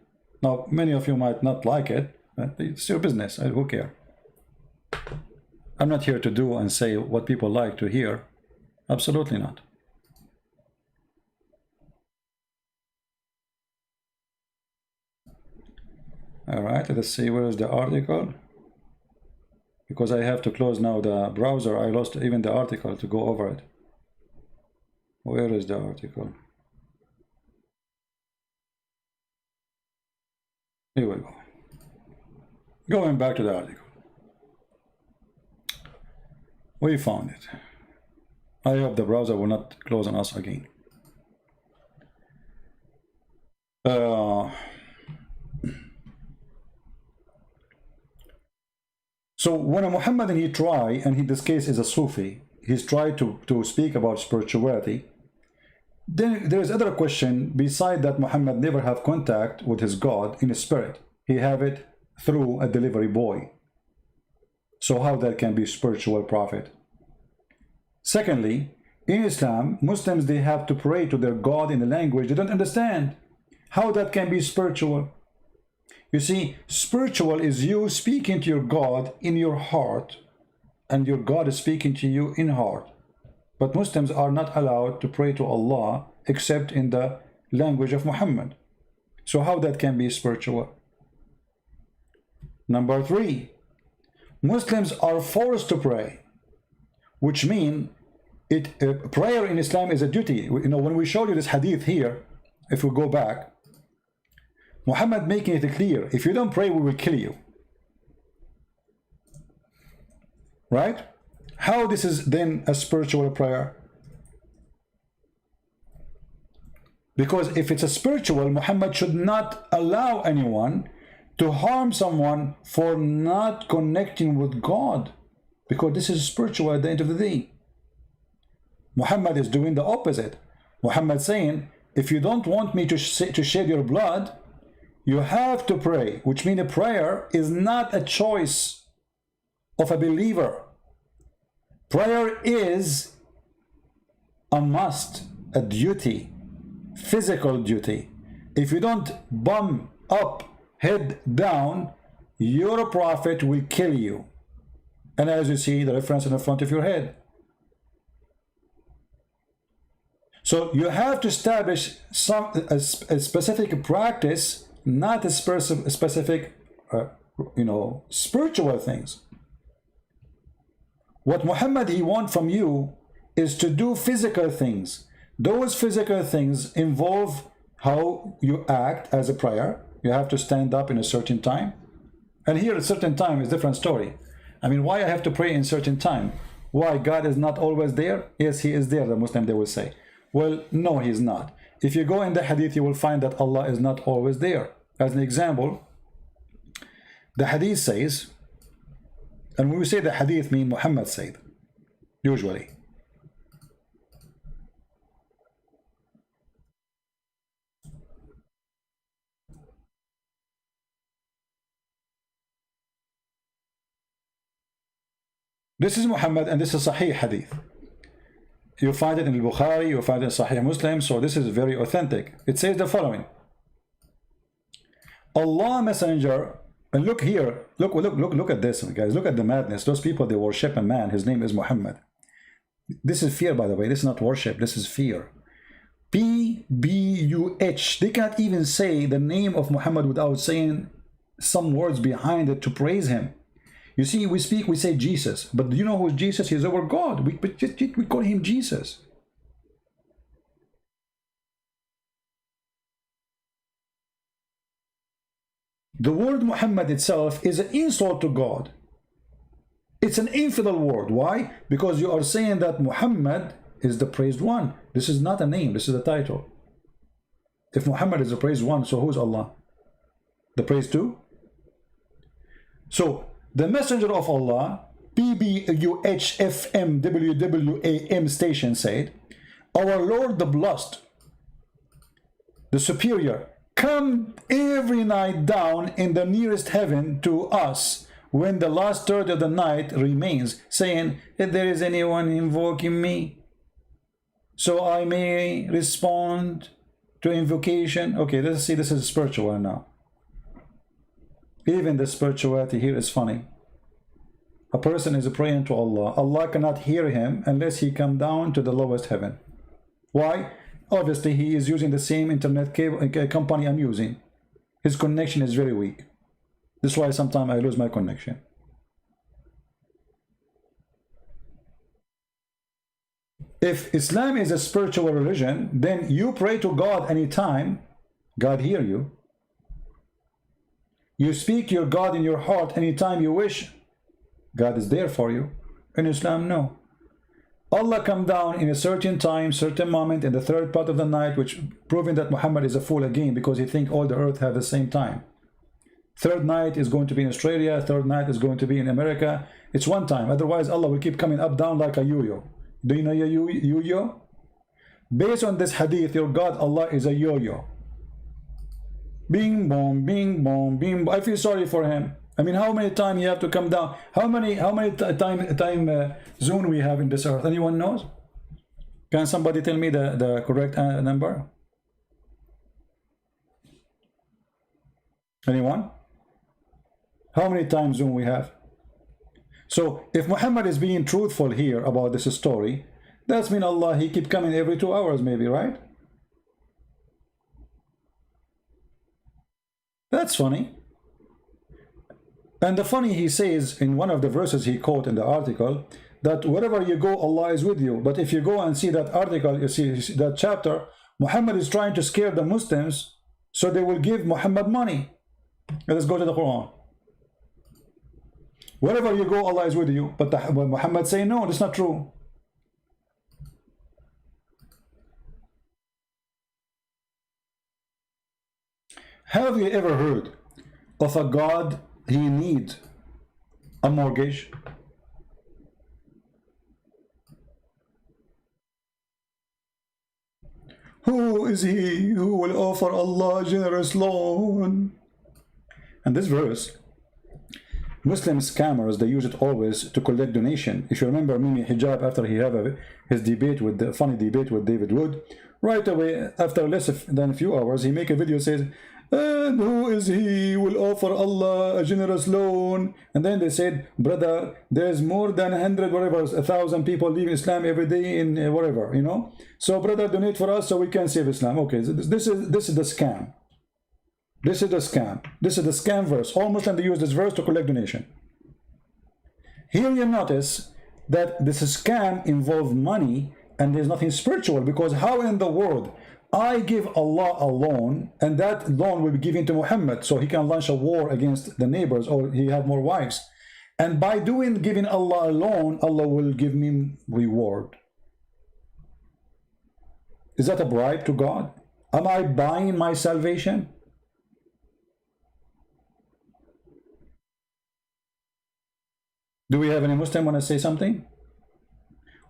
Now, many of you might not like it, but it's your business, who cares? I'm not here to do and say what people like to hear. Absolutely not. All right, let's see, where is the article? Because I have to close now the browser, I lost even the article to go over it. Where is the article? Here we go. Going back to the article. We found it. I hope the browser will not close on us again. So when a Muhammadan, he try, and in this case is a Sufi, he's tried to speak about spirituality, then there is other question beside that Muhammad never have contact with his God in his spirit. He have it through a delivery boy. So how that can be spiritual prophet? Secondly, in Islam, Muslims, they have to pray to their God in a language they don't understand. How that can be spiritual? You see, spiritual is you speaking to your God in your heart, and your God is speaking to you in heart. But Muslims are not allowed to pray to Allah except in the language of Muhammad. So how that can be spiritual? Number 3, Muslims are forced to pray, which means prayer in Islam is a duty. You know, when we showed you this hadith here, if we go back, Muhammad making it clear, if you don't pray, we will kill you. Right? How this is then a spiritual prayer? Because if it's a spiritual, Muhammad should not allow anyone to harm someone for not connecting with God, because this is spiritual at the end of the day. Muhammad is doing the opposite. Muhammad saying, if you don't want me to shed your blood, you have to pray, which means a prayer is not a choice of a believer. Prayer is a must, a duty, physical duty. If you don't bum up, head down, your prophet will kill you. And as you see, the reference in the front of your head. So you have to establish a specific practice, not a specific, spiritual things. What Muhammad, he wants from you is to do physical things. Those physical things involve how you act as a prayer. You have to stand up in a certain time. And here a certain time is a different story. I mean, why I have to pray in certain time? Why God is not always there? Yes, he is there, the Muslim, they will say. Well, no, he is not. If you go in the hadith, you will find that Allah is not always there. As an example, the hadith says, and when we say the hadith, mean Muhammad said, usually. This is Muhammad, and this is Sahih hadith. You find it in Al-Bukhari, you find it in Sahih Muslim, so this is very authentic. It says the following. Allah Messenger, and look here, look at this, guys, look at the madness. Those people, they worship a man, his name is Muhammad. This is fear, by the way, this is not worship, this is fear. P-B-U-H, they can't even say the name of Muhammad without saying some words behind it to praise him. You see, we say Jesus, but do you know who's Jesus? He's our God. We call him Jesus. The word Muhammad itself is an insult to God. It's an infidel word. Why? Because you are saying that Muhammad is the praised one. This is not a name, this is a title. If Muhammad is the praised one, so who's Allah? The praised two? So, the messenger of Allah, PBUHFMWWAM station said, our Lord the Blessed, the Superior, come every night down in the nearest heaven to us when the last third of the night remains, saying, if there is anyone invoking me, so I may respond to invocation. Okay, let's see, this is spiritual now. Even the spirituality here is funny. A person is praying to Allah. Allah cannot hear him unless he come down to the lowest heaven. Why? Obviously, he is using the same internet cable company I'm using. His connection is very weak. This is why sometimes I lose my connection. If Islam is a spiritual religion, then you pray to God anytime, God hear you. You speak your God in your heart anytime you wish, God is there for you. In Islam, no. Allah come down in a certain time, certain moment in the third part of the night, which proving that Muhammad is a fool again because he think all the earth have the same time. Third night is going to be in Australia, third night is going to be in America. It's one time, otherwise Allah will keep coming up down like a yo-yo. Do you know a yo-yo? Based on this hadith, your God Allah is a yo-yo. Bing bong, bing bong, bing bong. I feel sorry for him. I mean, how many times you have to come down? How many time zone we have in this earth? Anyone knows? Can somebody tell me the correct number? Anyone? How many time zone we have? So if Muhammad is being truthful here about this story, that's mean Allah, he keep coming every 2 hours maybe, right? That's funny. And the funny, he says in one of the verses he quote in the article, that wherever you go, Allah is with you. But if you go and see that article, you see that chapter, Muhammad is trying to scare the Muslims so they will give Muhammad money. Let's go to the Quran. Wherever you go, Allah is with you. But Muhammad say, no, that's not true. Have you ever heard of a God he need a mortgage? Who is he who will offer Allah a generous loan? And this verse, Muslim scammers, they use it always to collect donation. If you remember Mimi Hijab, after he had his debate with the funny debate with David Wood, right away after less than a few hours, he make a video says, and who is he who will offer Allah a generous loan? And then they said, brother, there's more than 100 whatever 1,000 people leave Islam every day in whatever, you know. So brother, donate for us so we can save Islam. Okay, so this is the scam. This is the scam. This is the scam verse. All Muslims, they use this verse to collect donation. Here you notice that this scam involves money and there's nothing spiritual, because how in the world I give Allah a loan and that loan will be given to Muhammad so he can launch a war against the neighbors or he have more wives, and by giving Allah a loan, Allah will give me reward. Is that a bribe to God? Am I buying my salvation? Do we have any Muslim want to say something?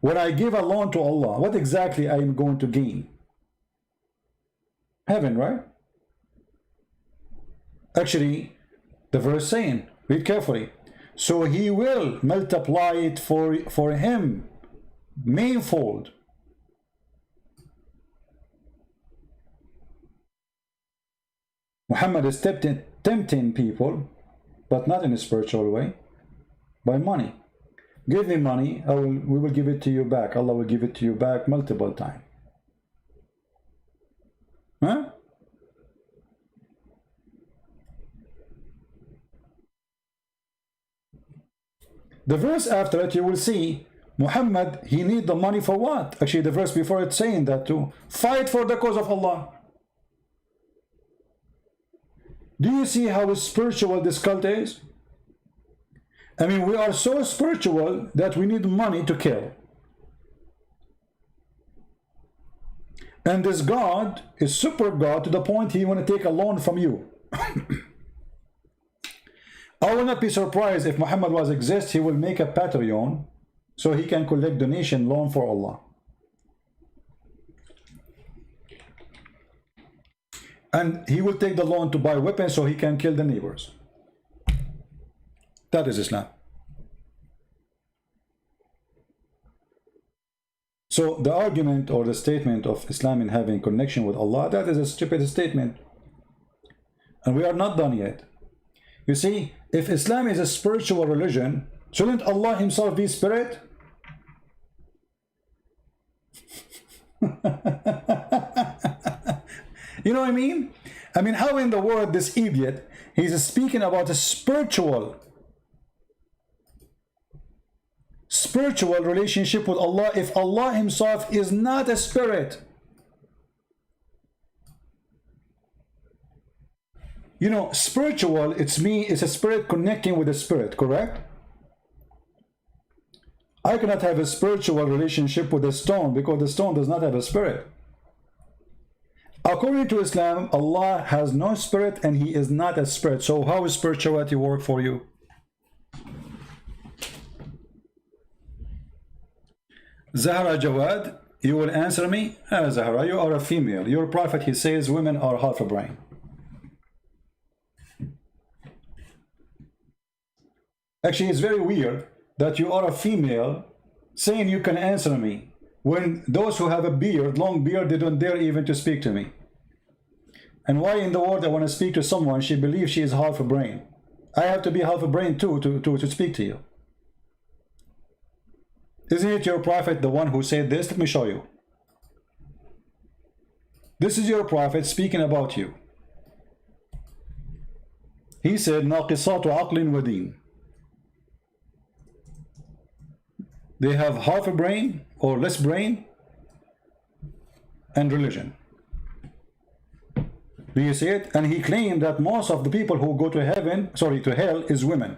When I give a loan to Allah, what exactly I am going to gain? Heaven, right? Actually, the verse saying, read carefully, so he will multiply it for him manifold. Muhammad is tempting people, but not in a spiritual way, by money. Give me money, we will give it to you back. Allah will give it to you back multiple times. Huh? The verse after it, you will see Muhammad, he need the money for what? Actually, the verse before it's saying that to fight for the cause of Allah. Do you see how spiritual this cult is? I mean, we are so spiritual that we need money to kill. And this God is super God to the point he want to take a loan from you. I will not be surprised if Muhammad was exist, he will make a Patreon so he can collect donation loan for Allah. And he will take the loan to buy weapons so he can kill the neighbors. That is Islam. So the argument or the statement of Islam in having connection with Allah, that is a stupid statement. And we are not done yet. You see, if Islam is a spiritual religion, shouldn't Allah himself be spirit? You know what I mean? I mean, how in the world this idiot, he's speaking about a spiritual relationship with Allah if Allah himself is not a spirit? You know, spiritual, it's a spirit connecting with a spirit, correct? I cannot have a spiritual relationship with a stone because the stone does not have a spirit. According to Islam, Allah has no spirit and He is not a spirit. So how does spirituality work for you? Zahra Jawad, you will answer me? Zahra, you are a female. Your prophet, he says women are half a brain. Actually, it's very weird that you are a female saying you can answer me when those who have a beard, long beard, they don't dare even to speak to me. And why in the world I want to speak to someone, she believes she is half a brain. I have to be half a brain too to speak to you. Isn't it your prophet the one who said this? Let me show you. This is your prophet speaking about you. He said, ناقصات عقل ودين. They have half a brain or less brain and religion. Do you see it? And he claimed that most of the people who go to to hell is women.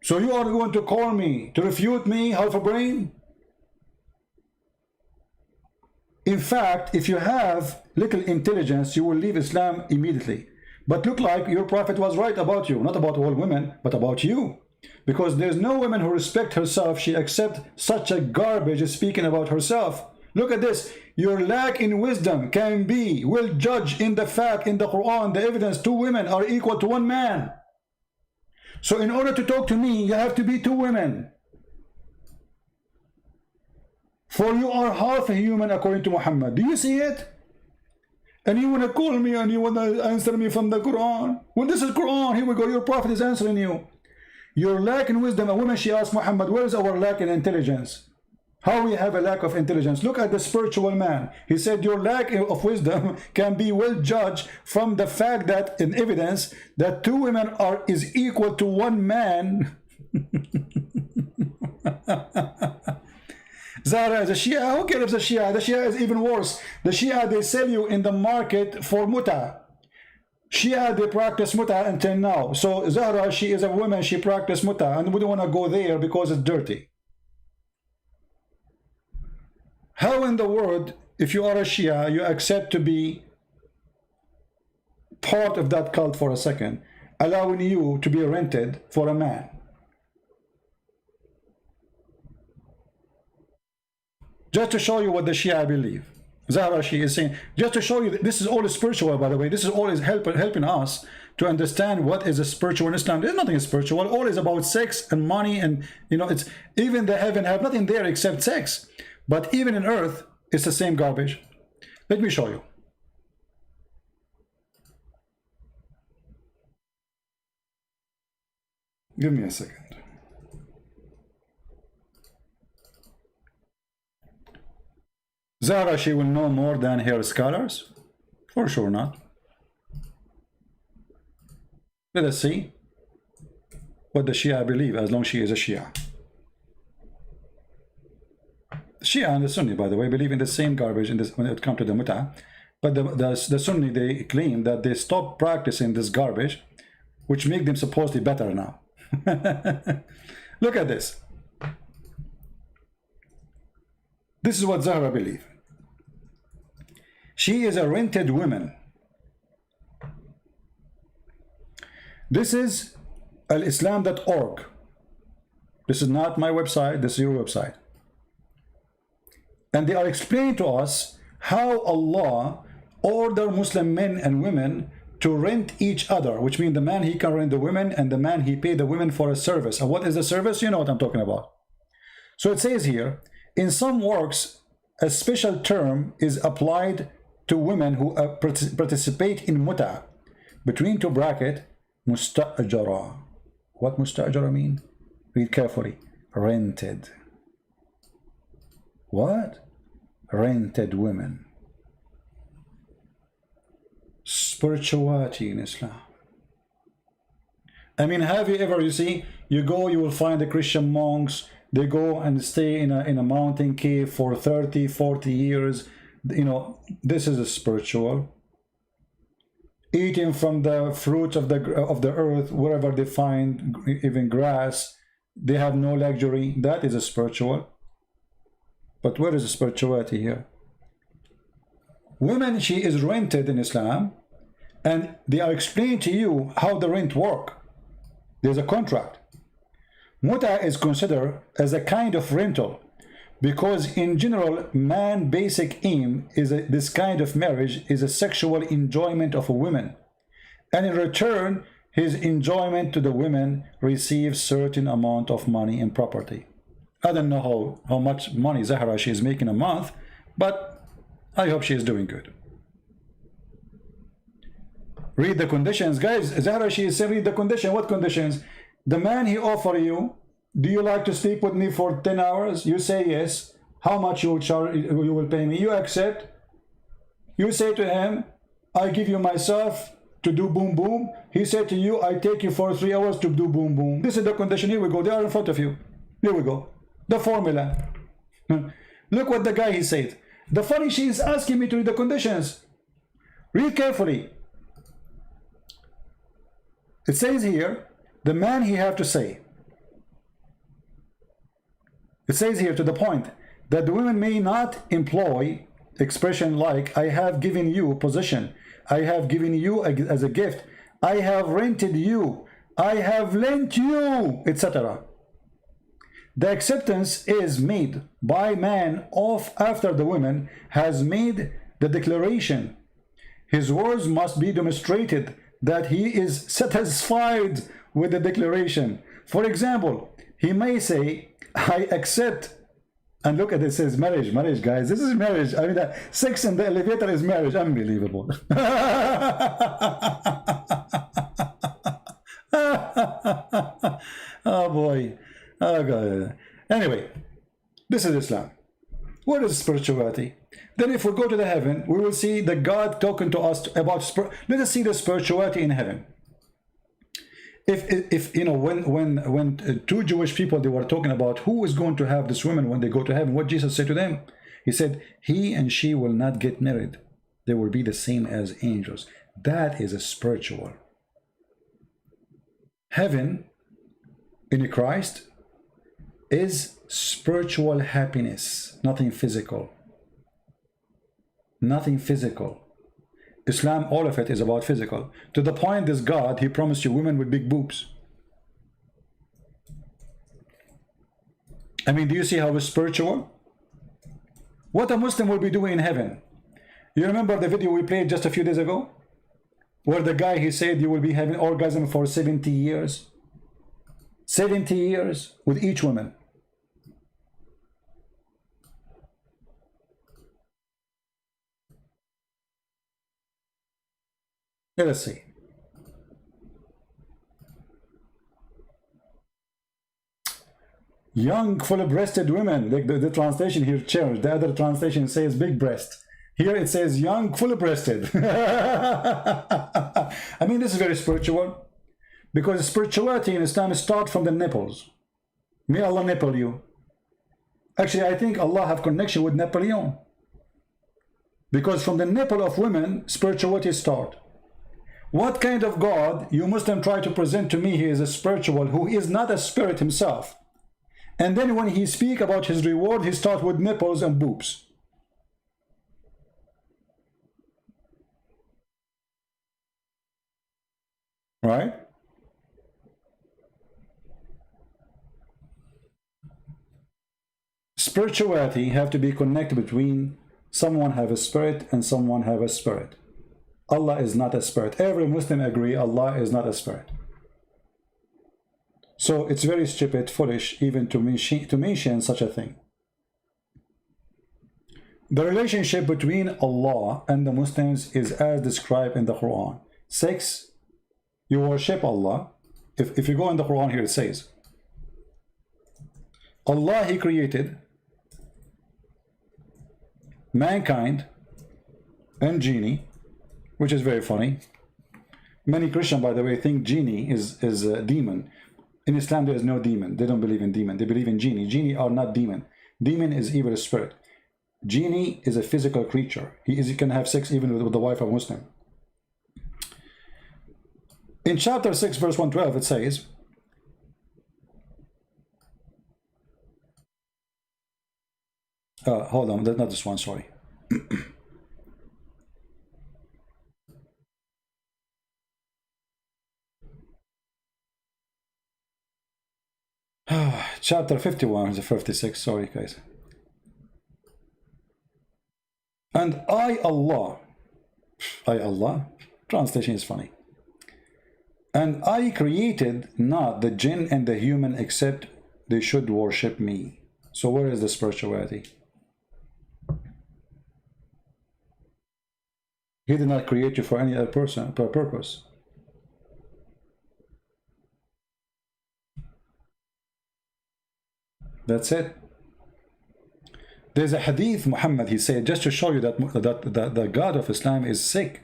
So you are going to call me to refute me, half a brain? In fact, if you have little intelligence, you will leave Islam immediately. But look like your prophet was right about you, not about all women, but about you. Because there's no woman who respects herself, she accepts such a garbage speaking about herself. Look at this. Your lack in wisdom will judge in the fact, in the Quran, the evidence, 2 women are equal to 1 man. So in order to talk to me, you have to be 2 women. For you are half a human according to Muhammad. Do you see it? And you want to call me and you want to answer me from the Quran. Well, this is Quran. Here we go. Your prophet is answering you. Your lack in wisdom. A woman, she asked Muhammad, where is our lack in intelligence? How we have a lack of intelligence? Look at the spiritual man. He said your lack of wisdom can be well judged from the fact that in evidence that 2 women is equal to 1 man. Zara is a Shia. Who cares if the Shia? The Shia is even worse. The Shia, they sell you in the market for muta. Shia, they practice muta until now. So Zahra, she is a woman, she practices muta, and we don't want to go there because it's dirty. How in the world, if you are a Shia, you accept to be part of that cult for a second, allowing you to be rented for a man? Just to show you what the Shia believe. Zahra, she is saying, just to show you, this is all spiritual, by the way. This is all is helping us to understand what is a spiritual in Islam. There's nothing spiritual. All is about sex and money, and it's even the heaven have nothing there except sex. But even in earth, it's the same garbage. Let me show you. Give me a second. Zahra, she will know more than her scholars? For sure not. Let us see what the Shia believe, as long as she is a Shia. Shia and the Sunni, by the way, believe in the same garbage in this, when it comes to the muta. But the Sunni, they claim that they stopped practicing this garbage, which make them supposedly better now. Look at this. This is what Zahra believes. She is a rented woman. This is alislam.org. This is not my website, this is your website. And they are explaining to us how Allah ordered Muslim men and women to rent each other, which means the man, he can rent the women, and the man, he pay the women for a service. And what is the service? You know what I'm talking about. So it says here, in some works, a special term is applied to women who participate in muta, between 2 brackets, musta'jara. What musta'jara mean? Read carefully. Rented. What? Rented women. Spirituality in Islam. I mean, have you ever, you see, you go, you will find the Christian monks, they go and stay in a mountain cave for 30, 40 years. This is a spiritual. Eating from the fruits of the earth, wherever they find, even grass. they have no luxury. That is a spiritual. But where is the spirituality here? Women, she is rented in Islam, and they are explaining to you how the rent work. There's a contract. Muta is considered as a kind of rental, because in general, man's basic aim is this kind of marriage is a sexual enjoyment of a woman, and in return, his enjoyment to the women receives certain amount of money and property. I don't know how much money Zahra she is making a month, but I hope she is doing good. Read the conditions, guys. Zahra, she is saying, read the condition. What conditions? The man he offer you, do you like to sleep with me for 10 hours? You say yes. How much you will charge? You will pay me. You accept. You say to him, I give you myself to do boom boom. He said to you, I take you for 3 hours to do boom boom. This is the condition. Here we go. They are in front of you. Here we go. The formula. Look what the guy he said. The funny, she is asking me to read the conditions. Read carefully. It says here, the man he have to say. It says here to the point that the women may not employ expression like, I have given you position, I have given you as a gift, I have rented you, I have lent you, etc. The acceptance is made by man after the woman has made the declaration. His words must be demonstrated that he is satisfied with the declaration. For example, he may say, I accept, and look at it, says marriage, guys. This is marriage. I mean, that sex in the elevator is marriage. Unbelievable. Oh boy. Oh God. Anyway, this is Islam. What is spirituality? Then if we go to the heaven, we will see the God talking to us about let us see the spirituality in heaven. If you know, when two Jewish people, they were talking about who is going to have this woman when they go to heaven, what Jesus said to them, he said, he and she will not get married. They will be the same as angels. That is a spiritual. Heaven in Christ is spiritual happiness, nothing physical. Nothing physical. Islam, all of it is about physical. To the point, this God, he promised you women with big boobs. I mean, do you see how it's spiritual? What a Muslim will be doing in heaven. You remember the video we played just a few days ago? Where the guy, he said you will be having orgasm for 70 years. 70 years with each woman. Let us see. Young, full-breasted women. Like the translation here changed. The other translation says big breast. Here it says young, full-breasted. I mean, this is very spiritual. Because spirituality in Islam starts from the nipples. May Allah nipple you. Actually, I think Allah have connection with Napoleon. Because from the nipple of women, spirituality starts. What kind of God you Muslim try to present to me he is a spiritual who is not a spirit himself? And then when he speak about his reward, he starts with nipples and boobs. Right? Spirituality have to be connected between someone have a spirit and someone have a spirit. Allah is not a spirit. Every Muslim agree Allah is not a spirit. So it's very stupid, foolish, even to mention such a thing. The relationship between Allah and the Muslims is as described in the Quran. 6, you worship Allah. If you go in the Quran here, it says, Allah, he created mankind and genie, which is very funny. Many Christians, by the way, think genie is a demon. In Islam, there is no demon. They don't believe in demon. They believe in genie. Genie are not demon. Demon is evil spirit. Genie is a physical creature. He can have sex even with the wife of a Muslim. In chapter 6, verse 112, it says, hold on, that's not this one, sorry. Chapter 51, the 56, sorry guys. And I, Allah, translation is funny. And I created not the jinn and the human except they should worship me. So where is the spirituality? He did not create you for any other person, per purpose. That's it. There's a hadith, Muhammad, he said, just to show you that the God of Islam is sick.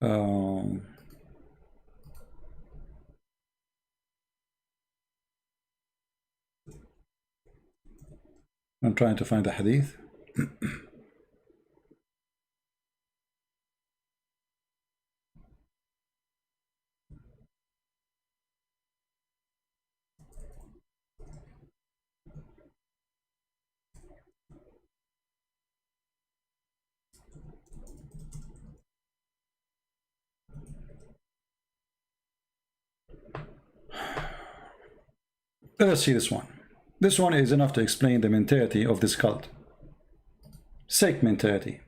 Um, I'm trying to find the hadith. Let us see this one. This one is enough to explain the mentality of this cult. Sick mentality.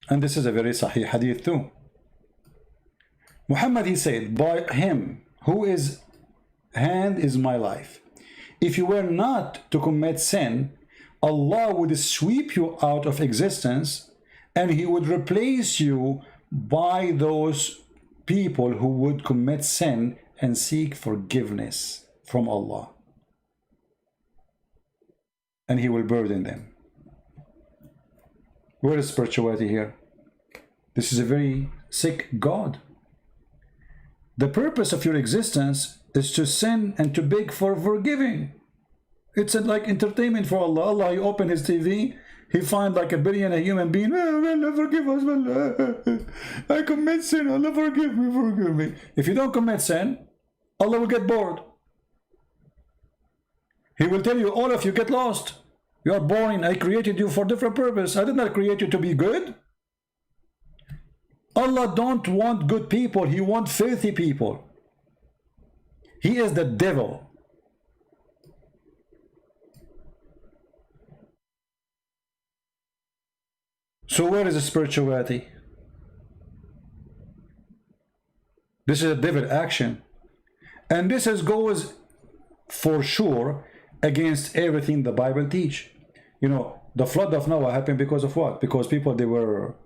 And this is a very sahih hadith too. Muhammad, he said, by him who is hand is my life. If you were not to commit sin, Allah would sweep you out of existence and he would replace you by those people who would commit sin and seek forgiveness from Allah. And he will burden them. Where is spirituality here? This is a very sick God. The purpose of your existence is to sin and to beg for forgiving. It's like entertainment for Allah. Allah, he opened his TV, he find like a billion a human being. Oh, Allah, forgive us, Allah. I commit sin, Allah, forgive me, forgive me. If you don't commit sin, Allah will get bored. He will tell you, all of you get lost. You are boring. I created you for different purpose. I did not create you to be good. Allah don't want good people. He wants filthy people. He is the devil. So where is the spirituality? This is a devil action. And this goes for sure against everything the Bible teach. You know, the flood of Noah happened because of what? Because people, they were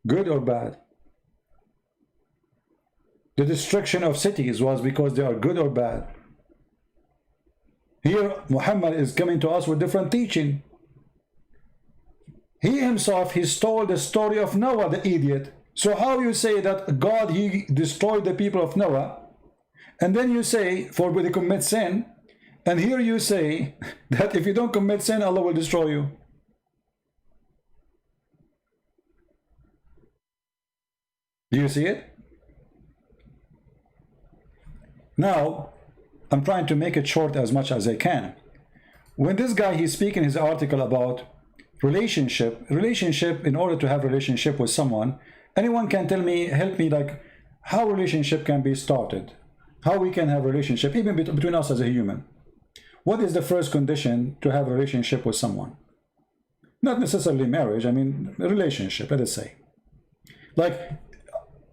good or bad? The destruction of cities was because they are good or bad? Here, Muhammad is coming to us with different teaching. He himself, he stole the story of Noah, the idiot. So how you say that God, he destroyed the people of Noah, and then you say, for they commit sin, and here you say that if you don't commit sin, Allah will destroy you. Do you see it? Now, I'm trying to make it short as much as I can. When this guy, he's speaking his article about relationship, in order to have relationship with someone, anyone can tell me, help me, like how relationship can be started, how we can have relationship even between us as a human. What is the first condition to have a relationship with someone? Not necessarily marriage, I mean relationship, let us say. Like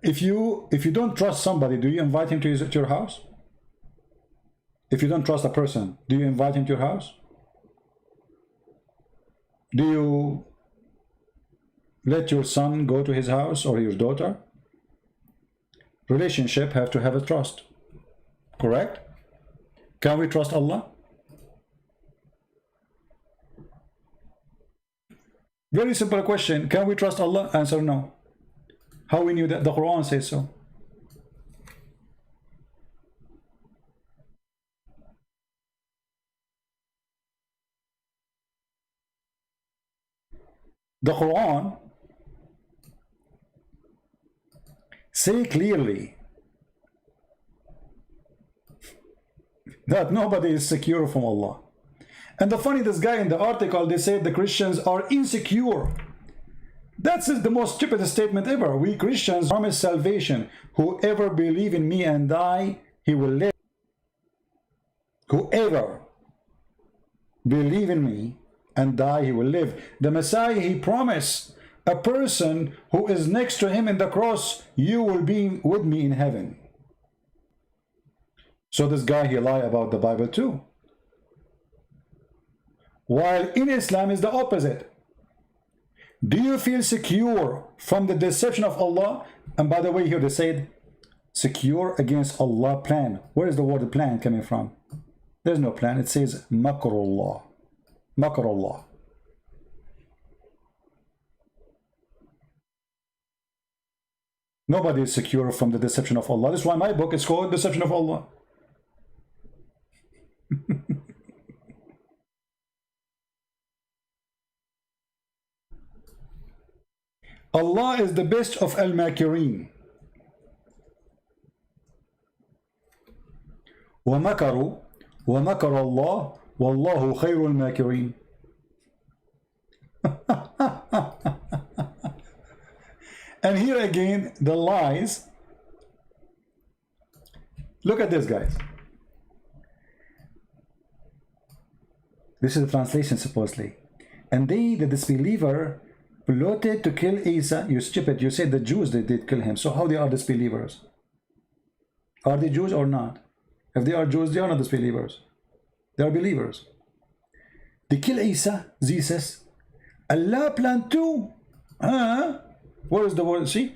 if you don't trust somebody, do you invite him to your house? If you don't trust a person, do you invite him to your house? Do you let your son go to his house or your daughter? Relationship have to have a trust. Correct? Can we trust Allah? Very simple question. Can we trust Allah? Answer no. How we knew that? The Quran says so. The Quran say clearly that nobody is secure from Allah. And the funny, this guy in the article, they said the Christians are insecure. That's the most stupid statement ever. We Christians promise salvation. Whoever believe in me and die, he will live. Whoever believe in me and die, he will live. The Messiah, he promised a person who is next to him in the cross, you will be with me in heaven. So this guy, he lied about the Bible too. While in Islam is the opposite. Do you feel secure from the deception of Allah? And by the way, here they said, secure against Allah plan. Where is the word plan coming from? There's no plan. It says makrullah. Makrullah. Nobody is secure from the deception of Allah. That's why my book is called Deception of Allah. Allah is the best of al-makirin. وَمَكَرُوا وَمَكَرَ اللَّهُ وَاللَّهُ خَيْرُ الْمَاكِرِينَ. And here again, the lies. Look at this, guys. This is the translation, supposedly. And they, the disbeliever, plotted to kill Isa. You stupid, you said the Jews, they did kill him. So how they are disbelievers? Are they Jews or not? If they are Jews, they are not disbelievers. They are believers. They kill Isa, Jesus. Allah planned too. Where is the word? See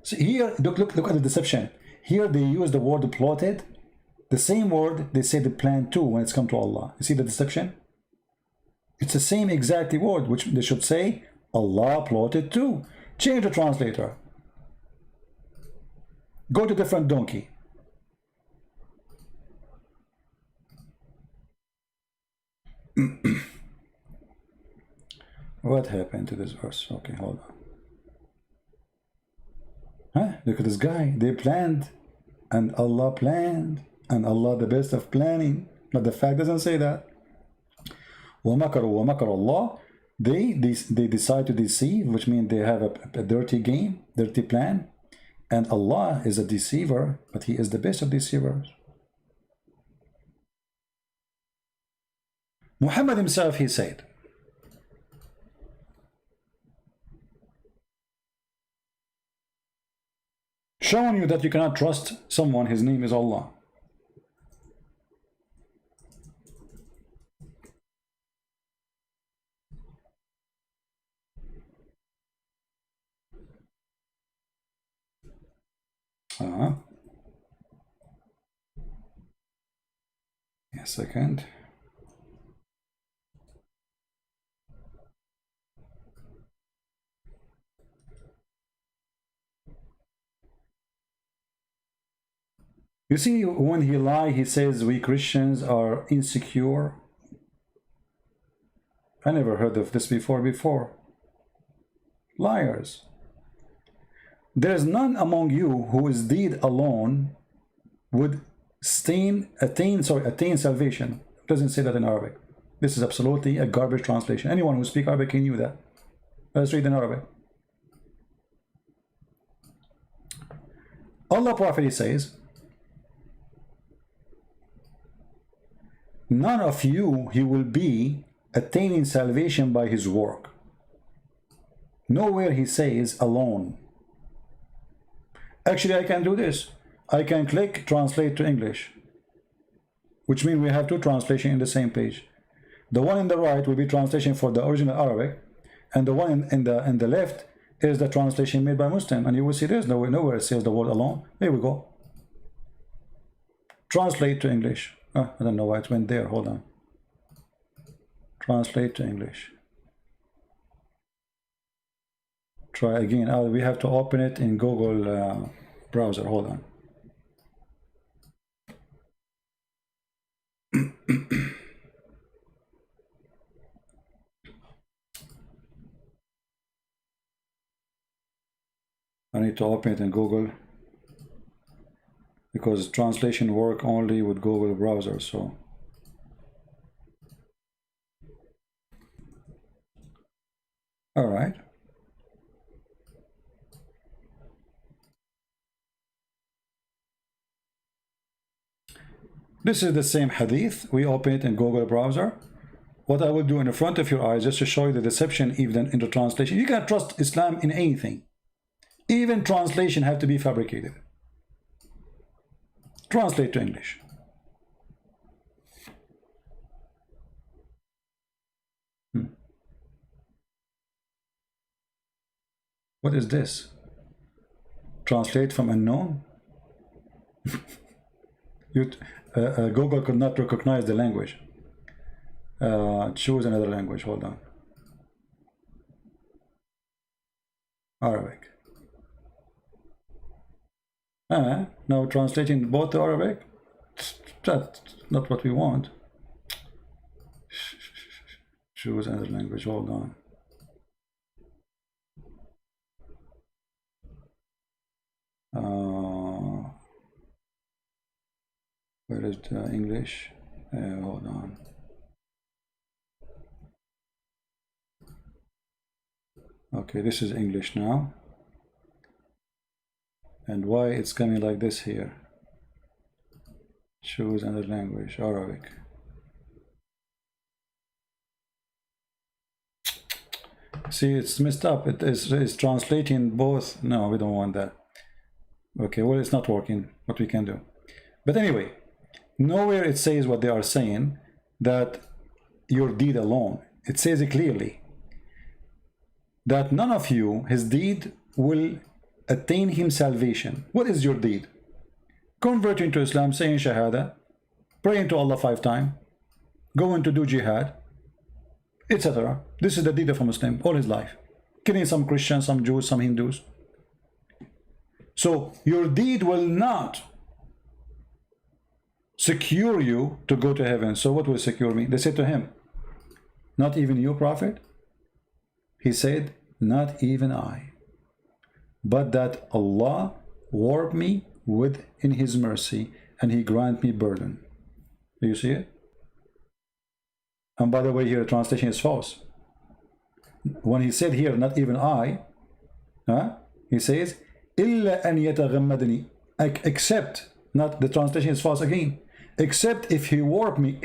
here, look at the deception. Here they use the word plotted. The same word they say the plan too when it's come to Allah. You see the deception? It's the same exact word, which they should say Allah plotted too. Change the translator. Go to different donkey. What happened to this verse? Okay, hold on. Look at this guy. They planned, and Allah planned, and Allah the best of planning. But the fact doesn't say that. وَمَكَرُوا وَمَكَرَ اللَّهُ. They decide to deceive, which means they have a dirty game, dirty plan. And Allah is a deceiver, but He is the best of deceivers. Muhammad himself, he said, showing you that you cannot trust someone, his name is Allah. A second. You see, when he lies, he says we Christians are insecure. I never heard of this before. Liars. There is none among you who is deed alone would attain salvation. It doesn't say that in Arabic. This is absolutely a garbage translation. Anyone who speaks Arabic can knew that. Let's read in Arabic. Allah Prophet, he says, none of you he will be attaining salvation by his work. Nowhere he says alone. Actually, I can do this. I can click translate to English, which means we have two translations in the same page. The one in the right will be translation for the original Arabic, and the one in the left is the translation made by Muslim. And you will see there's nowhere it says the word alone. Here we go. Translate to English. I don't know why it went there. Hold on. Translate to English. Try again. We have to open it in Google browser. Hold on. I need to open it in Google because translation work only with Google browser. So all right. This is the same hadith. We open it in Google browser. What I will do in the front of your eyes just to show you the deception even in the translation. You can't trust Islam in anything. Even translation have to be fabricated. Translate to English. What is this? Translate from unknown? Google could not recognize the language. Choose another language. Hold on. Arabic. Now translating both to Arabic. That's not what we want. Choose another language. Hold on. Where is the English? Hold on. Okay, this is English now. And why it's coming like this here? Choose another language. Arabic. See, it's messed up. It's translating both. No, we don't want that. Okay, well, it's not working. What we can do. But anyway, nowhere it says what they are saying, that your deed alone. It says it clearly that none of you, his deed, will attain him salvation. What is your deed? Converting to Islam, saying Shahada, praying to Allah 5 times, going to do jihad, etc. This is the deed of a Muslim all his life. Killing some Christians, some Jews, some Hindus. So your deed will not secure you to go to heaven. So what will secure me? They said to him, not even you, Prophet? He said, not even I. But that Allah warp me within his mercy and he grant me burden. Do you see it? And by the way, here the translation is false. When he said here, not even I, he says, إِلَّا أَنْ يَتَغَمَّدْنِي, except, not the translation is false again, except if he warp me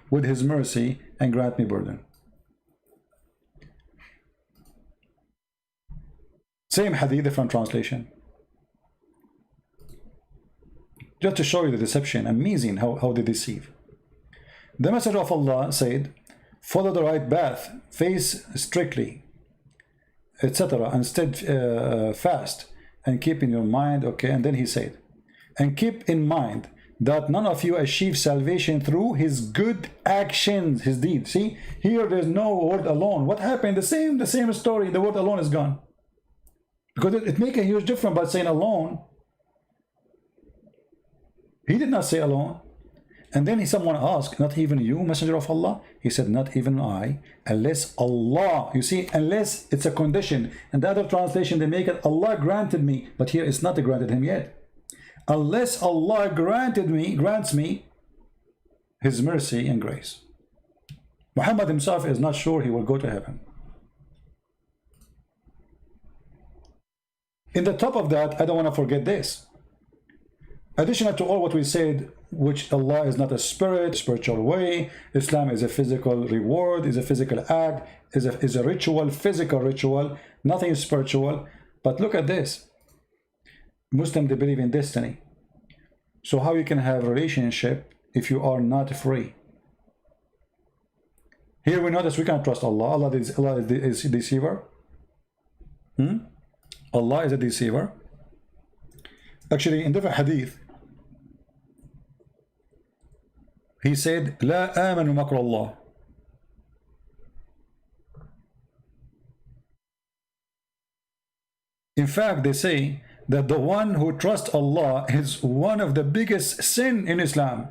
with his mercy and grant me burden. Same hadith, different translation. Just to show you the deception, amazing how they deceive. The Messenger of Allah said, follow the right path, face strictly, etc. and steadfast, and keep in your mind, okay, and then he said, and keep in mind that none of you achieve salvation through his good actions, his deeds. See, here there's no word alone. What happened? The same story, the word alone is gone. Because it makes a huge difference by saying alone. He did not say alone. And then someone asked, not even you, Messenger of Allah? He said, not even I, unless Allah. You see, unless it's a condition. And the other translation, they make it, Allah granted me. But here it's not granted him yet. Unless Allah grants me his mercy and grace. Muhammad himself is not sure he will go to heaven. In the top of that, I don't want to forget this. Additional to all what we said, which Allah is not a spirit, spiritual way, Islam is a physical reward, is a physical act, is a ritual, physical ritual, nothing is spiritual. But look at this. Muslims, they believe in destiny. So how you can have a relationship if you are not free? Here we notice we can't trust Allah. Allah is a deceiver. Allah is a deceiver. Actually, in different hadith, he said, لا آمن مكر الله. In fact, they say that the one who trusts Allah is one of the biggest sin in Islam.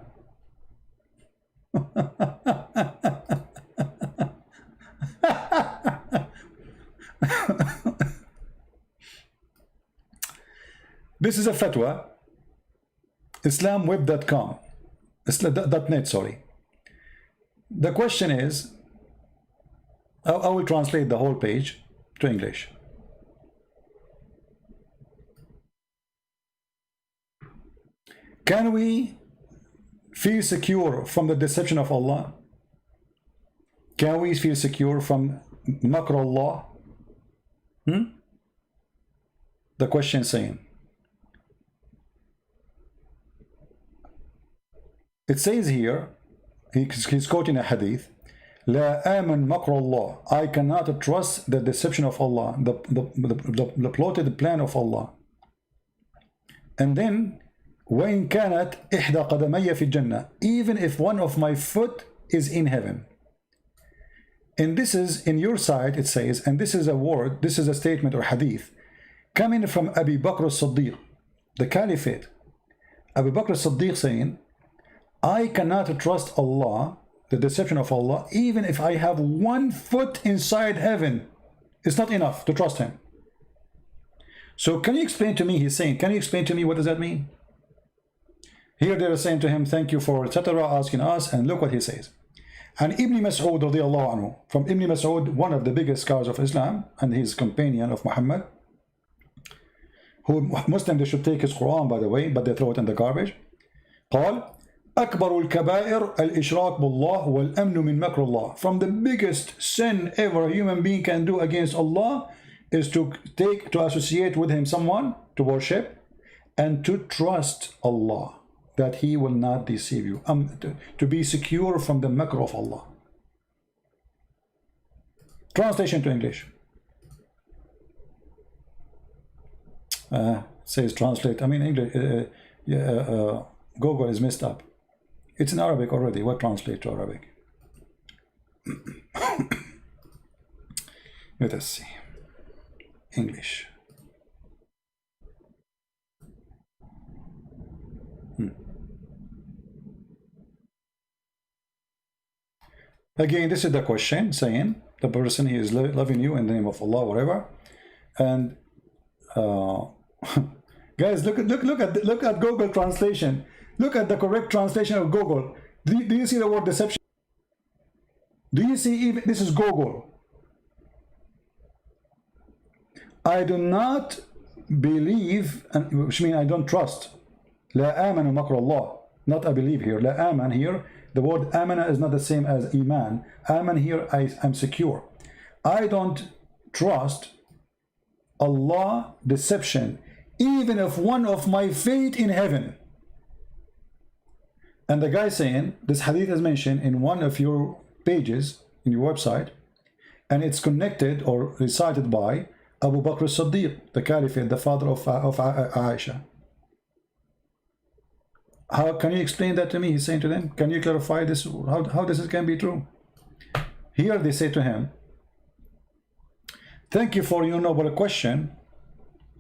This is a fatwa, islamweb.com, .net, sorry. The question is, I will translate the whole page to English. Can we feel secure from the deception of Allah? Can we feel secure from makr Allah? The question is saying, it says here, he's quoting a hadith, La aman makr Allah. I cannot trust the deception of Allah, the plotted plan of Allah. And then, وَإِن كَانَتْ إِحْدَى قَدَمَيَّ فِي الْجَنَّةِ, even if one of my foot is in heaven. And this is, in your side, it says, and this is a word, this is a statement or hadith, coming from Abu Bakr as-Siddiq, the Caliphate. Abu Bakr as-Siddiq saying, I cannot trust Allah, the deception of Allah, even if I have 1 foot inside heaven. It's not enough to trust him. So can you explain to me, he's saying, can you explain to me what does that mean? Here they are saying to him, thank you for etc., asking us, and look what he says. And Ibn Mas'ud radiallahu anhu, from Ibn Mas'ud, one of the biggest scholars of Islam, and his companion of Muhammad, who Muslims, they should take his Quran, by the way, but they throw it in the garbage. قال أكبر الكبائر الإشراك بالله والأمن من مكر الله. From the biggest sin ever a human being can do against Allah is to associate with him someone to worship and to trust Allah that he will not deceive you, to be secure from the makr of Allah. Translation to English. Says translate. I mean English. Google is messed up. It's in Arabic already. What translate to Arabic? Let us see. English. Again, this is the question saying the person he is loving you in the name of Allah, whatever. And guys, look at Google translation. Look at the correct translation of Google. Do you see the word deception? Do you see even this is Google? I do not believe, which means I don't trust. La amanu makr Allah. Not I believe here. La aman here. The word amana is not the same as iman. Aman here, I'm secure. I don't trust Allah deception, even if one of my fate in heaven. And the guy saying, this hadith is mentioned in one of your pages, in your website, and it's connected or recited by Abu Bakr as-Siddiq, the Caliphate, the father of Aisha. How can you explain that to me? He's saying to them, can you clarify this? How this can be true? Here they say to him, thank you for your noble question.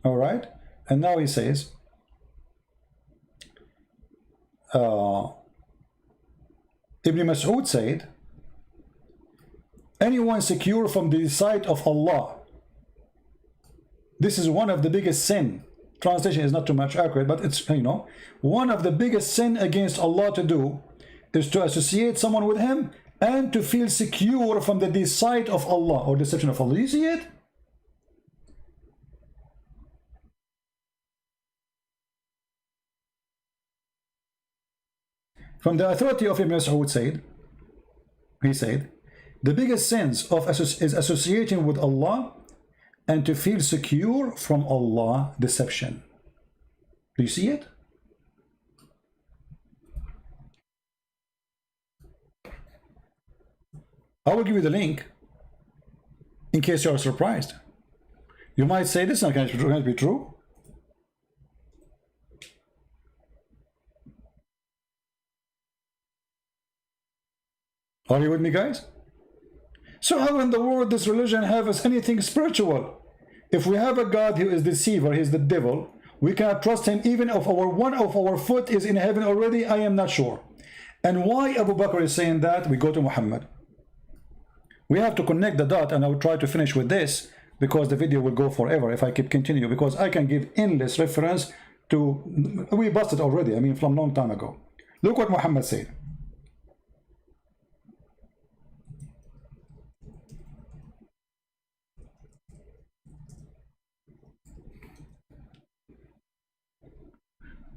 All right. And now he says, Ibn Mas'ud said, anyone secure from the sight of Allah. This is one of the biggest sin. Translation is not too much accurate, but it's, you know, one of the biggest sin against Allah to do is to associate someone with him and to feel secure from the deceit of Allah or deception of Allah. You see it? From the authority of Ibn Mas'ud said, he said, the biggest sins is associating with Allah and to feel secure from Allah deception. Do you see it? I will give you the link in case you are surprised. You might say this is not going to be true. Are you with me, guys? So how in the world does religion have as anything spiritual? If we have a God who is deceiver, he is the devil, we cannot trust him even if one of our foot is in heaven already. I am not sure. And why Abu Bakr is saying that? We go to Muhammad. We have to connect the dot, and I will try to finish with this because the video will go forever if I keep continue, because I can give endless reference to, we busted already, I mean from long time ago. Look what Muhammad said.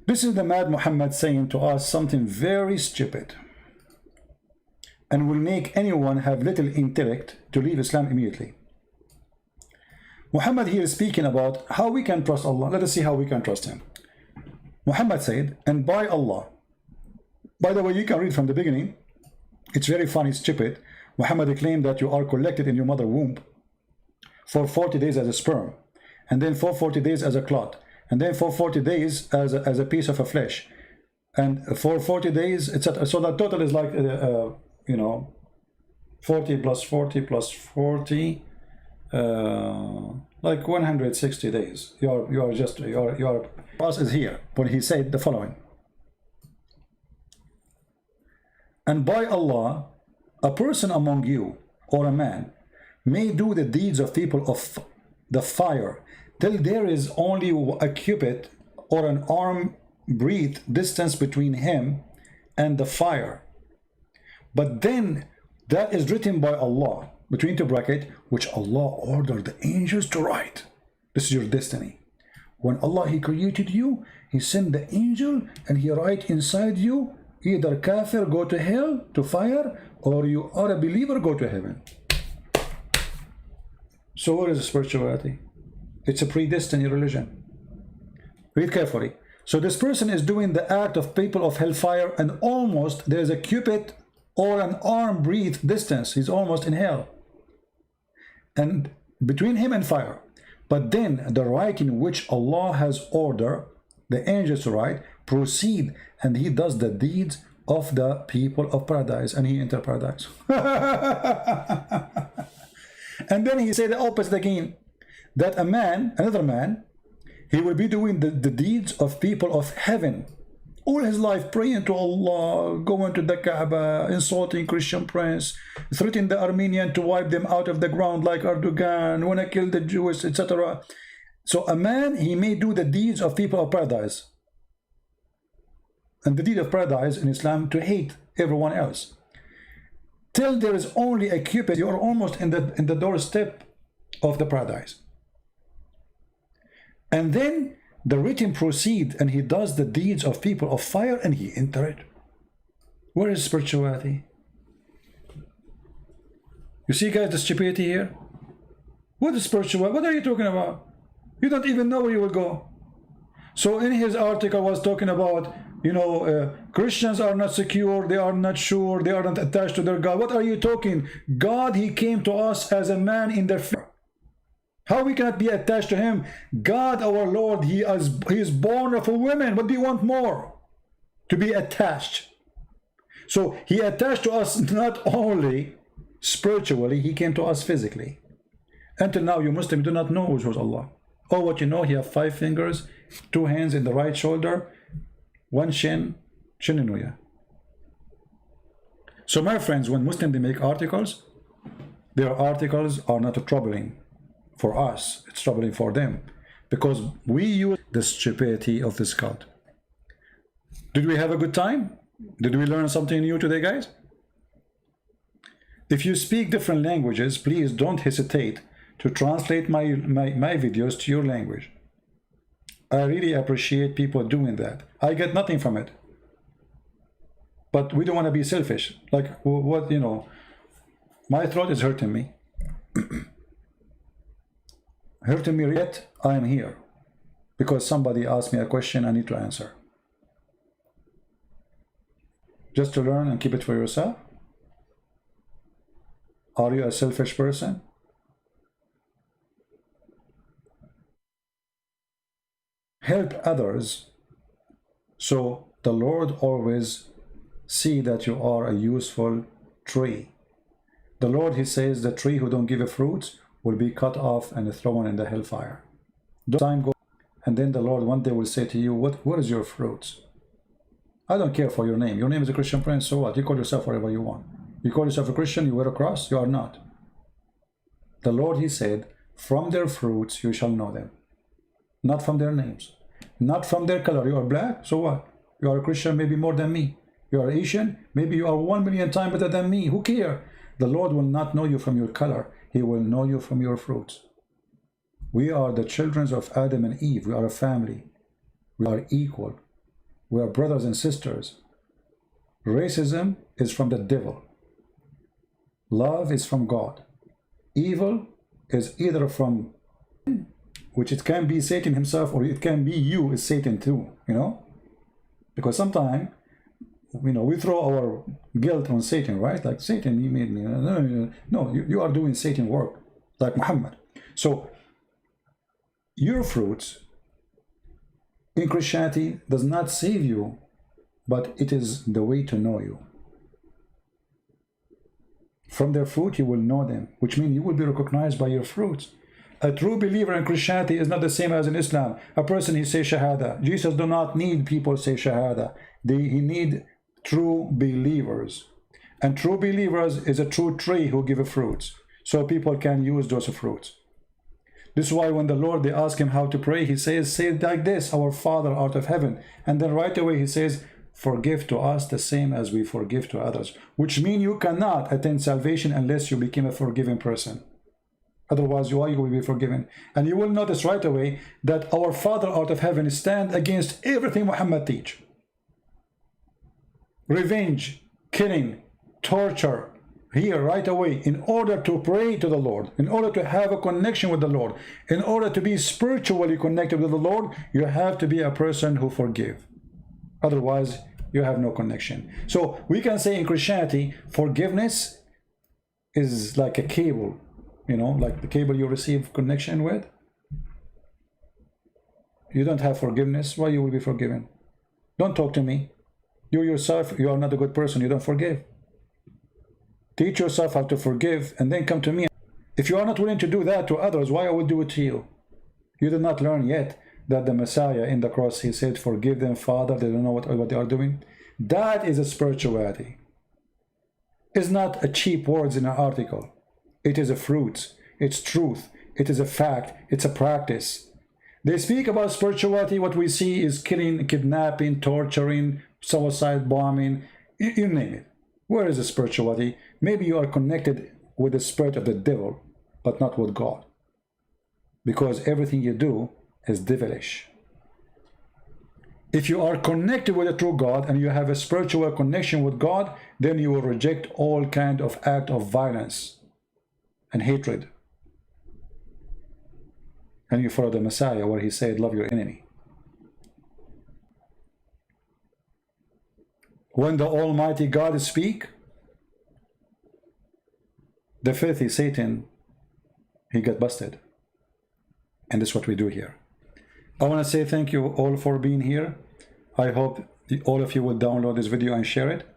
This is the mad Muhammad saying to us something very stupid and will make anyone have little intellect to leave Islam immediately. Muhammad here is speaking about how we can trust Allah. Let us see how we can trust him. Muhammad said, and by Allah. By the way, you can read from the beginning. It's very funny, stupid. Muhammad claimed that you are collected in your mother womb for 40 days as a sperm, and then for 40 days as a clot, and then for 40 days as a piece of a flesh, and for 40 days, etc. So that total is like, you know, 40 plus 40 plus 40, like 160 days. Your us is here when he said the following. And by Allah, a person among you, or a man, may do the deeds of people of the fire till there is only a cubit or an arm breadth distance between him and the fire. But then that is written by Allah, between the bracket, which Allah ordered the angels to write. This is your destiny. When Allah, he created you, he sent the angel and he write inside you, either kafir, go to hell, to fire, or you are a believer, go to heaven. So what is spirituality? It's a predestined religion. Read carefully. So this person is doing the act of people of hellfire, and almost there's a cubit or an arm breadth distance. He's almost in hell. And between him and fire. But then the writing which Allah has ordered the angels to write proceed, and he does the deeds of the people of paradise, and he enter paradise. And then he said the opposite again, that a man, another man, he will be doing the deeds of people of heaven. All his life praying to Allah, going to the Kaaba, insulting Christian prince, threatening the Armenian to wipe them out of the ground like Erdogan, want to kill the Jews, etc. So a man, he may do the deeds of people of paradise. And the deed of paradise in Islam, to hate everyone else. Till there is only a cubit, you are almost in the doorstep of the paradise. And then the written proceed, and he does the deeds of people of fire, and he enter it. Where is spirituality? You see, guys, the stupidity here? What is spirituality? What are you talking about? You don't even know where you will go. So in his article was talking about, you know, Christians are not secure, they are not sure, they are not attached to their God. What are you talking? God, he came to us as a man in their flesh. How we cannot be attached to him? God, our Lord, he is born of a woman. What do you want more? To be attached. So he attached to us not only spiritually, he came to us physically. Until now, you Muslims do not know which was Allah. Oh, what you know, he have 5 fingers, 2 hands in the right shoulder, 1 chin, Shininuya. So my friends, when Muslims they make articles, their articles are not troubling for us, it's troubling for them, because we use the stupidity of this cult. Did we have a good time? Did we learn something new today, guys? If you speak different languages, please don't hesitate to translate my videos to your language. I really appreciate people doing that. I get nothing from it, but we don't want to be selfish. Like, what, you know, my throat is hurting me. Hurting me, yet I am here because somebody asked me a question I need to answer. Just to learn and keep it for yourself? Are you a selfish person? Help others, so the Lord always see that you are a useful tree. The Lord, he says, the tree who don't give fruits will be cut off and thrown in the hellfire. Time goes, and then the Lord one day will say to you, what is your fruits? I don't care for your name. Your name is a Christian prince, so what? You call yourself whatever you want. You call yourself a Christian, you wear a cross, you are not. The Lord, he said, from their fruits you shall know them. Not from their names. Not from their color. You are black, so what? You are a Christian, maybe more than me. You are Asian, maybe you are 1,000,000 times better than me. Who cares? The Lord will not know you from your color. He will know you from your fruits. We are the children of Adam and Eve. We are a family. We are equal. We are brothers and sisters. Racism is from the devil. Love is from God. Evil is either from, which it can be Satan himself, or it can be you is Satan too, you know? Because sometimes, you know, we throw our guilt on Satan, right? Like, Satan, you made me. No, you are doing Satan work, like Muhammad. So, your fruits in Christianity does not save you, but it is the way to know you. From their fruit you will know them, which means you will be recognized by your fruits. A true believer in Christianity is not the same as in Islam. A person, he says Shahada. Jesus do not need people say Shahada. He need true believers. And true believers is a true tree who give fruits. So people can use those fruits. This is why when the Lord, they ask him how to pray, he says, say it like this, our Father art of heaven. And then right away he says, forgive to us the same as we forgive to others. Which means you cannot attain salvation unless you become a forgiving person. Otherwise, you will be forgiven. And you will notice right away that our Father out of heaven stands against everything Muhammad teach. Revenge, killing, torture, here right away, in order to pray to the Lord, in order to have a connection with the Lord, in order to be spiritually connected with the Lord, you have to be a person who forgive. Otherwise, you have no connection. So we can say in Christianity, forgiveness is like a cable. You know, like the cable you receive connection with. You don't have forgiveness, why you will be forgiven? Don't talk to me. You yourself, you are not a good person, you don't forgive. Teach yourself how to forgive and then come to me. If you are not willing to do that to others, why I will do it to you? You did not learn yet that the Messiah in the cross, he said, forgive them, Father, they don't know what they are doing. That is a spirituality. It's not a cheap words in an article. It is a fruit, it's truth, it is a fact, it's a practice. They speak about spirituality, what we see is killing, kidnapping, torturing, suicide bombing, you name it. Where is the spirituality? Maybe you are connected with the spirit of the devil, but not with God. Because everything you do is devilish. If you are connected with the true God and you have a spiritual connection with God, then you will reject all kind of act of violence and hatred. And you follow the Messiah where he said, love your enemy. When the Almighty God speak, the filthy Satan, he got busted. And that's what we do here. I want to say thank you all for being here. I hope all of you will download this video and share it.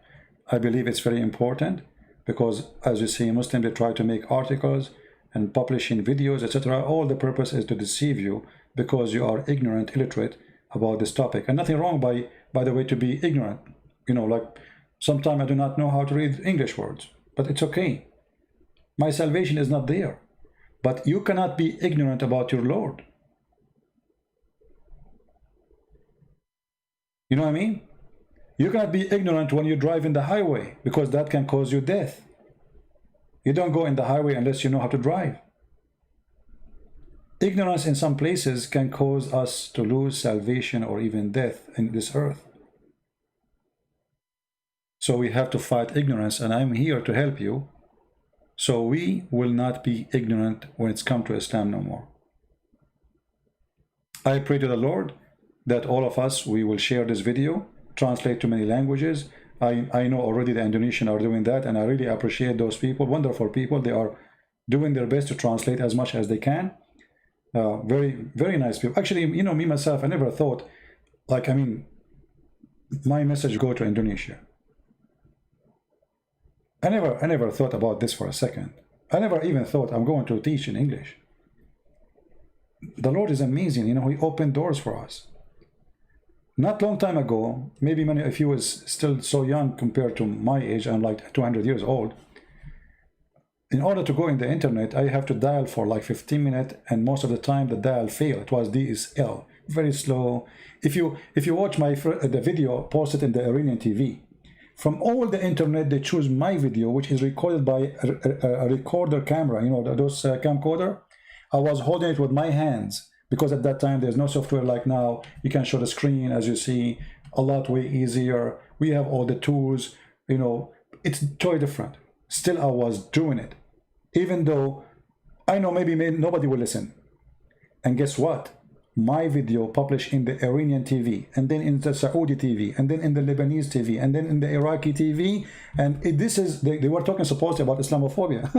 I believe it's very important. Because as you see, Muslims, they try to make articles and publishing videos, etc. All the purpose is to deceive you because you are ignorant, illiterate about this topic. And nothing wrong by the way to be ignorant. You know, like sometimes I do not know how to read English words, but it's okay. My salvation is not there. But you cannot be ignorant about your Lord. You know what I mean? You cannot be ignorant when you drive in the highway because that can cause you death. You don't go in the highway unless you know how to drive. Ignorance in some places can cause us to lose salvation or even death in this earth. So we have to fight ignorance, and I'm here to help you. So we will not be ignorant when it's come to Islam no more. I pray to the Lord that all of us, we will share this video, translate to many languages. I know already the Indonesian are doing that, and I really appreciate those people, wonderful people. They are doing their best to translate as much as they can. Very, very nice people. Actually, you know, me, myself, I never thought, like, I mean, my message go to Indonesia. I never thought about this for a second. I never even thought I'm going to teach in English. The Lord is amazing. You know, He opened doors for us. Not long time ago, maybe many of you was still so young compared to my age. I'm like 200 years old. In order to go in the internet, I have to dial for like 15 minutes, and most of the time the dial failed. It was DSL, very slow. If you watch the video posted in the Iranian TV, from all the internet they choose my video, which is recorded by a recorder camera. You know, those camcorder. I was holding it with my hands because at that time there's no software like now. You can show the screen, as you see, a lot way easier. We have all the tools. You know, it's totally different. Still, I was doing it. Even though I know maybe nobody will listen. And guess what? My video published in the Iranian TV, and then in the Saudi TV, and then in the Lebanese TV, and then in the Iraqi TV. And this is, they were talking supposedly about Islamophobia.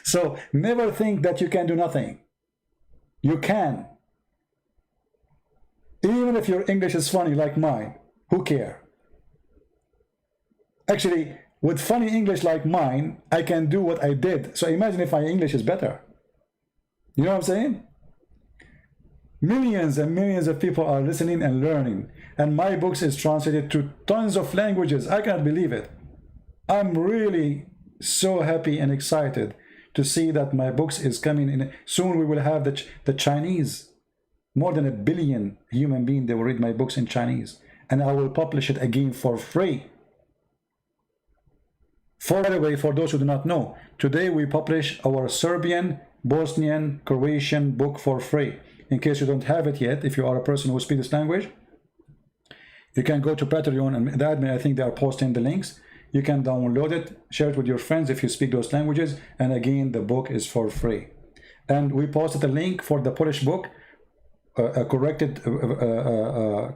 So never think that you can do nothing. You can. Even if your English is funny like mine, who cares? Actually, with funny English like mine, I can do what I did. So imagine if my English is better. You know what I'm saying? Millions and millions of people are listening and learning. And my books is translated to tons of languages. I can't believe it. I'm really so happy and excited to see that my books is coming in. Soon we will have the Chinese. More than 1 billion human beings, they will read my books in Chinese. And I will publish it again for free. By the way, for those who do not know, today we publish our Serbian, Bosnian, Croatian book for free. In case you don't have it yet, if you are a person who speaks this language, you can go to Patreon, and the admin, I think they are posting the links. You can download it, share it with your friends if you speak those languages, and again, the book is for free. And we posted a link for the Polish book, a corrected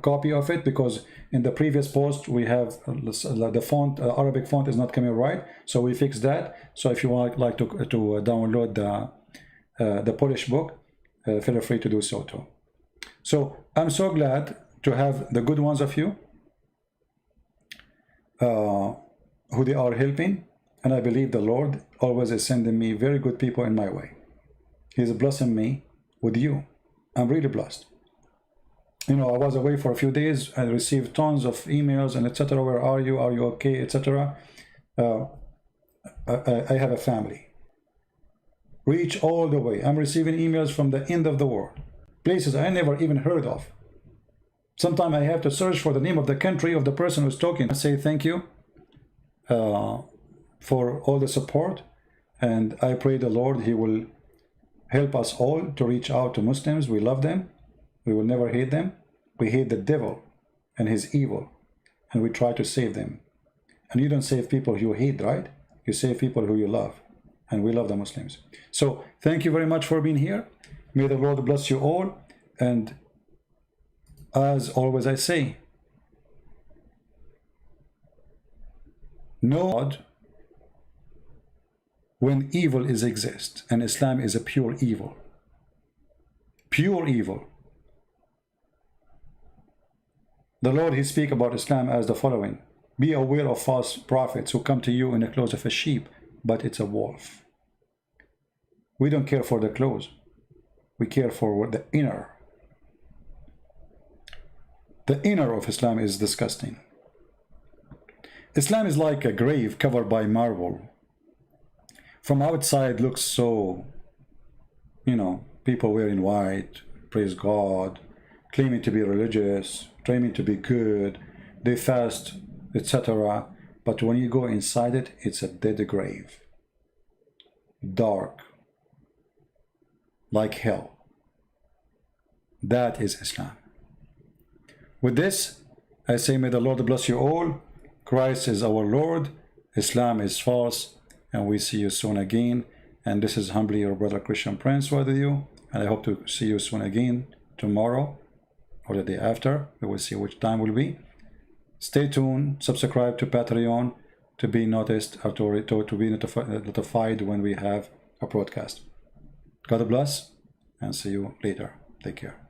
copy of it, because in the previous post we have the font, Arabic font is not coming right, so we fixed that. So if you would like to download the Polish book, feel free to do so too. So I'm so glad to have the good ones of you who they are helping, and I believe the Lord always is sending me very good people in my way. He's blessing me with you. I'm really blessed. You know, I was away for a few days. I received tons of emails and etc. Where are you? Are you okay? Etc. I have a family. Reach all the way. I'm receiving emails from the end of the world, places I never even heard of. Sometimes I have to search for the name of the country of the person who's talking. I say thank you for all the support, and I pray the Lord He will help us all to reach out to Muslims. We love them. We will never hate them. We hate the devil and his evil, and we try to save them. And you don't save people you hate, right? You save people who you love, and we love the Muslims. So thank you very much for being here. May the Lord bless you all, and as always I say, know God when evil is exist, and Islam is a pure evil. Pure evil. The Lord, He speaks about Islam as the following: be aware of false prophets who come to you in the clothes of a sheep, but it's a wolf. We don't care for the clothes. We care for the inner. The inner of Islam is disgusting. Islam is like a grave covered by marble. From outside looks so, you know, people wearing white, praise God, claiming to be religious, claiming to be good, they fast, etc. But when you go inside it, it's a dead grave. Dark. Like hell. That is Islam. With this, I say, may the Lord bless you all. Christ is our Lord. Islam is false. And we see you soon again. And this is humbly your brother Christian Prince with you. And I hope to see you soon again tomorrow or the day after. We will see which time will be. Stay tuned. Subscribe to Patreon to be noticed or to be notified when we have a broadcast. God bless and see you later. Take care.